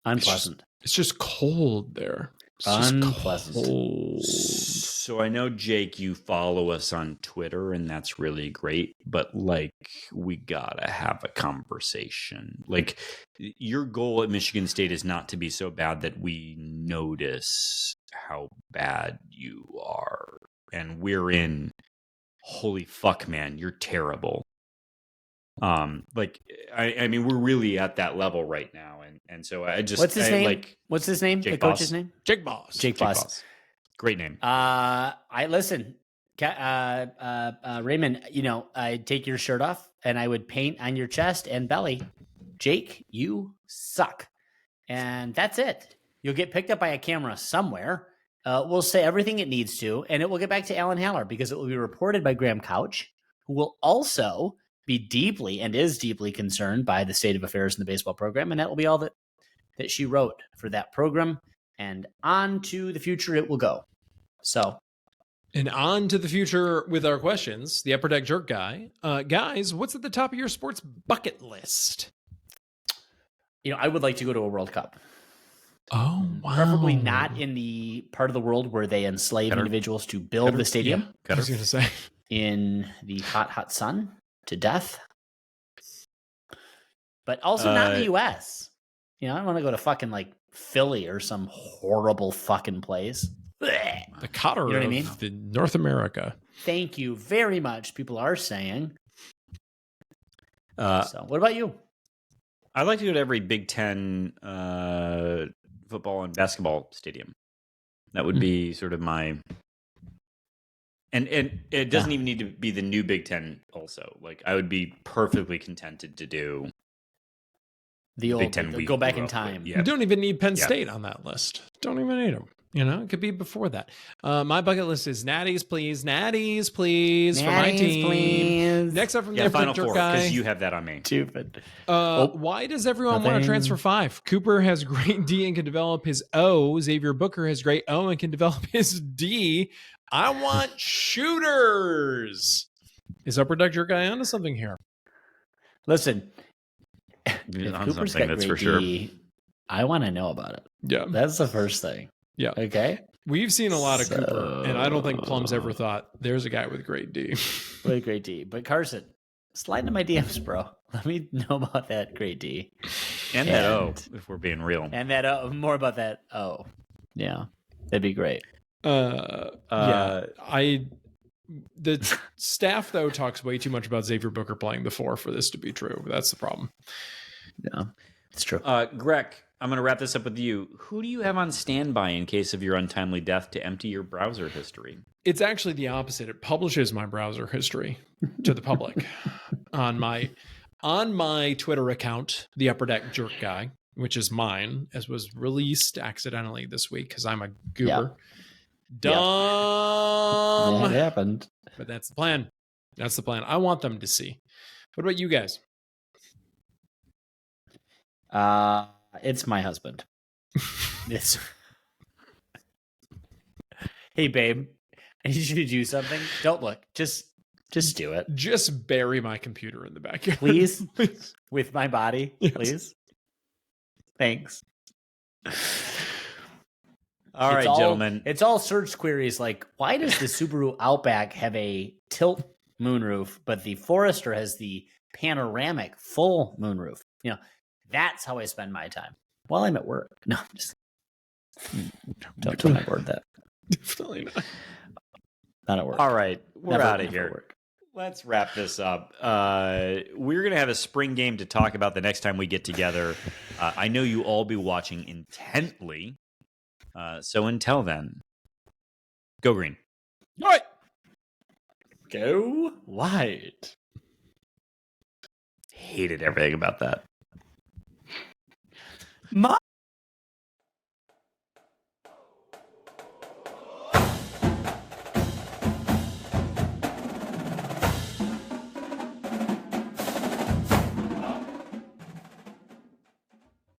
Unpleasant. It's just cold there. It's unpleasant. Just cold. So I know, Jake, you follow us on Twitter, and that's really great. But, like, we gotta have a conversation. Like, your goal at Michigan State is not to be so bad that we notice how bad you are. And we're in, holy fuck, man, you're terrible. I mean, we're really at that level right now, and so I just what's his name? What's his name? Jake the coach's name? Jake Boss. Jake Boss. Great name. I listen, Raymond. I'd take your shirt off and I would paint on your chest and belly. Jake, you suck, and that's it. You'll get picked up by a camera somewhere. We'll say everything it needs to, and it will get back to Alan Haller because it will be reported by Graham Couch, who will also be deeply and is deeply concerned by the state of affairs in the baseball program. And that will be all that she wrote for that program. And on to the future it will go. So. And on to the future with our questions, the Upper Deck Jerk Guy. Guys, what's at the top of your sports bucket list? I would like to go to a World Cup. Oh, wow. Preferably not in the part of the world where they enslave individuals to build the stadium. Yeah, I was going to say. In the hot, hot sun. To death, but also not in the U.S. I don't want to go to fucking like Philly or some horrible fucking place. The Qatar of the North America. Thank you very much. People are saying. So, what about you? I'd like to go to every Big Ten football and basketball stadium. That would be sort of my. And it doesn't even need to be the new Big Ten also. Like, I would be perfectly contented to do the old Big Ten. Go back in time. You don't even need Penn State on that list. Don't even need them. It could be before that. My bucket list is natties, please. Natties, please. For my team. Please. Next up from the Final Four, guy. because you have that on me. Stupid. Why does everyone want to transfer 5? Cooper has great D and can develop his O. Xavier Booker has great O and can develop his D. I want shooters. Is Upper Deck Jerk Guy onto something here? Listen, on something, that's for sure. I want to know about it. Yeah, that's the first thing. Yeah. Okay. We've seen a lot of So- Cooper, and I don't think Plum's ever thought there's a guy with great D. Really great D. But Carson, slide into my DMs, bro. Let me know about that great D. And that O, And- if we're being real. And that more about that. Oh, yeah. That'd be great. The staff though talks way too much about Xavier Booker playing the 4 for this to be true. That's the problem. Yeah. It's true. Greg, I'm going to wrap this up with you. Who do you have on standby in case of your untimely death to empty your browser history? It's actually the opposite. It publishes my browser history to the public on my Twitter account, the Upper Deck Jerk Guy, which is mine, as was released accidentally this week because I'm a goober. Dumb. That happened. But that's the plan. That's the plan. I want them to see. What about you guys? It's my husband. It's Hey babe, I need you to do something. Don't look. Just do it. Just bury my computer in the backyard. Please? Please. With my body, Yes. please. Thanks. All right, gentlemen. It's all search queries like, why does the Subaru Outback have a tilt moonroof, but the Forester has the panoramic full moonroof? You know, that's how I spend my time while I'm at work. No, I'm just don't tell my board that. Definitely not. Not at work. All right, we're Never- out of never here. work. Let's wrap this up. We're going to have a spring game to talk about the next time we get together. I know you all be watching intently. So until then, go green. All right. Go white. Hated everything about that. My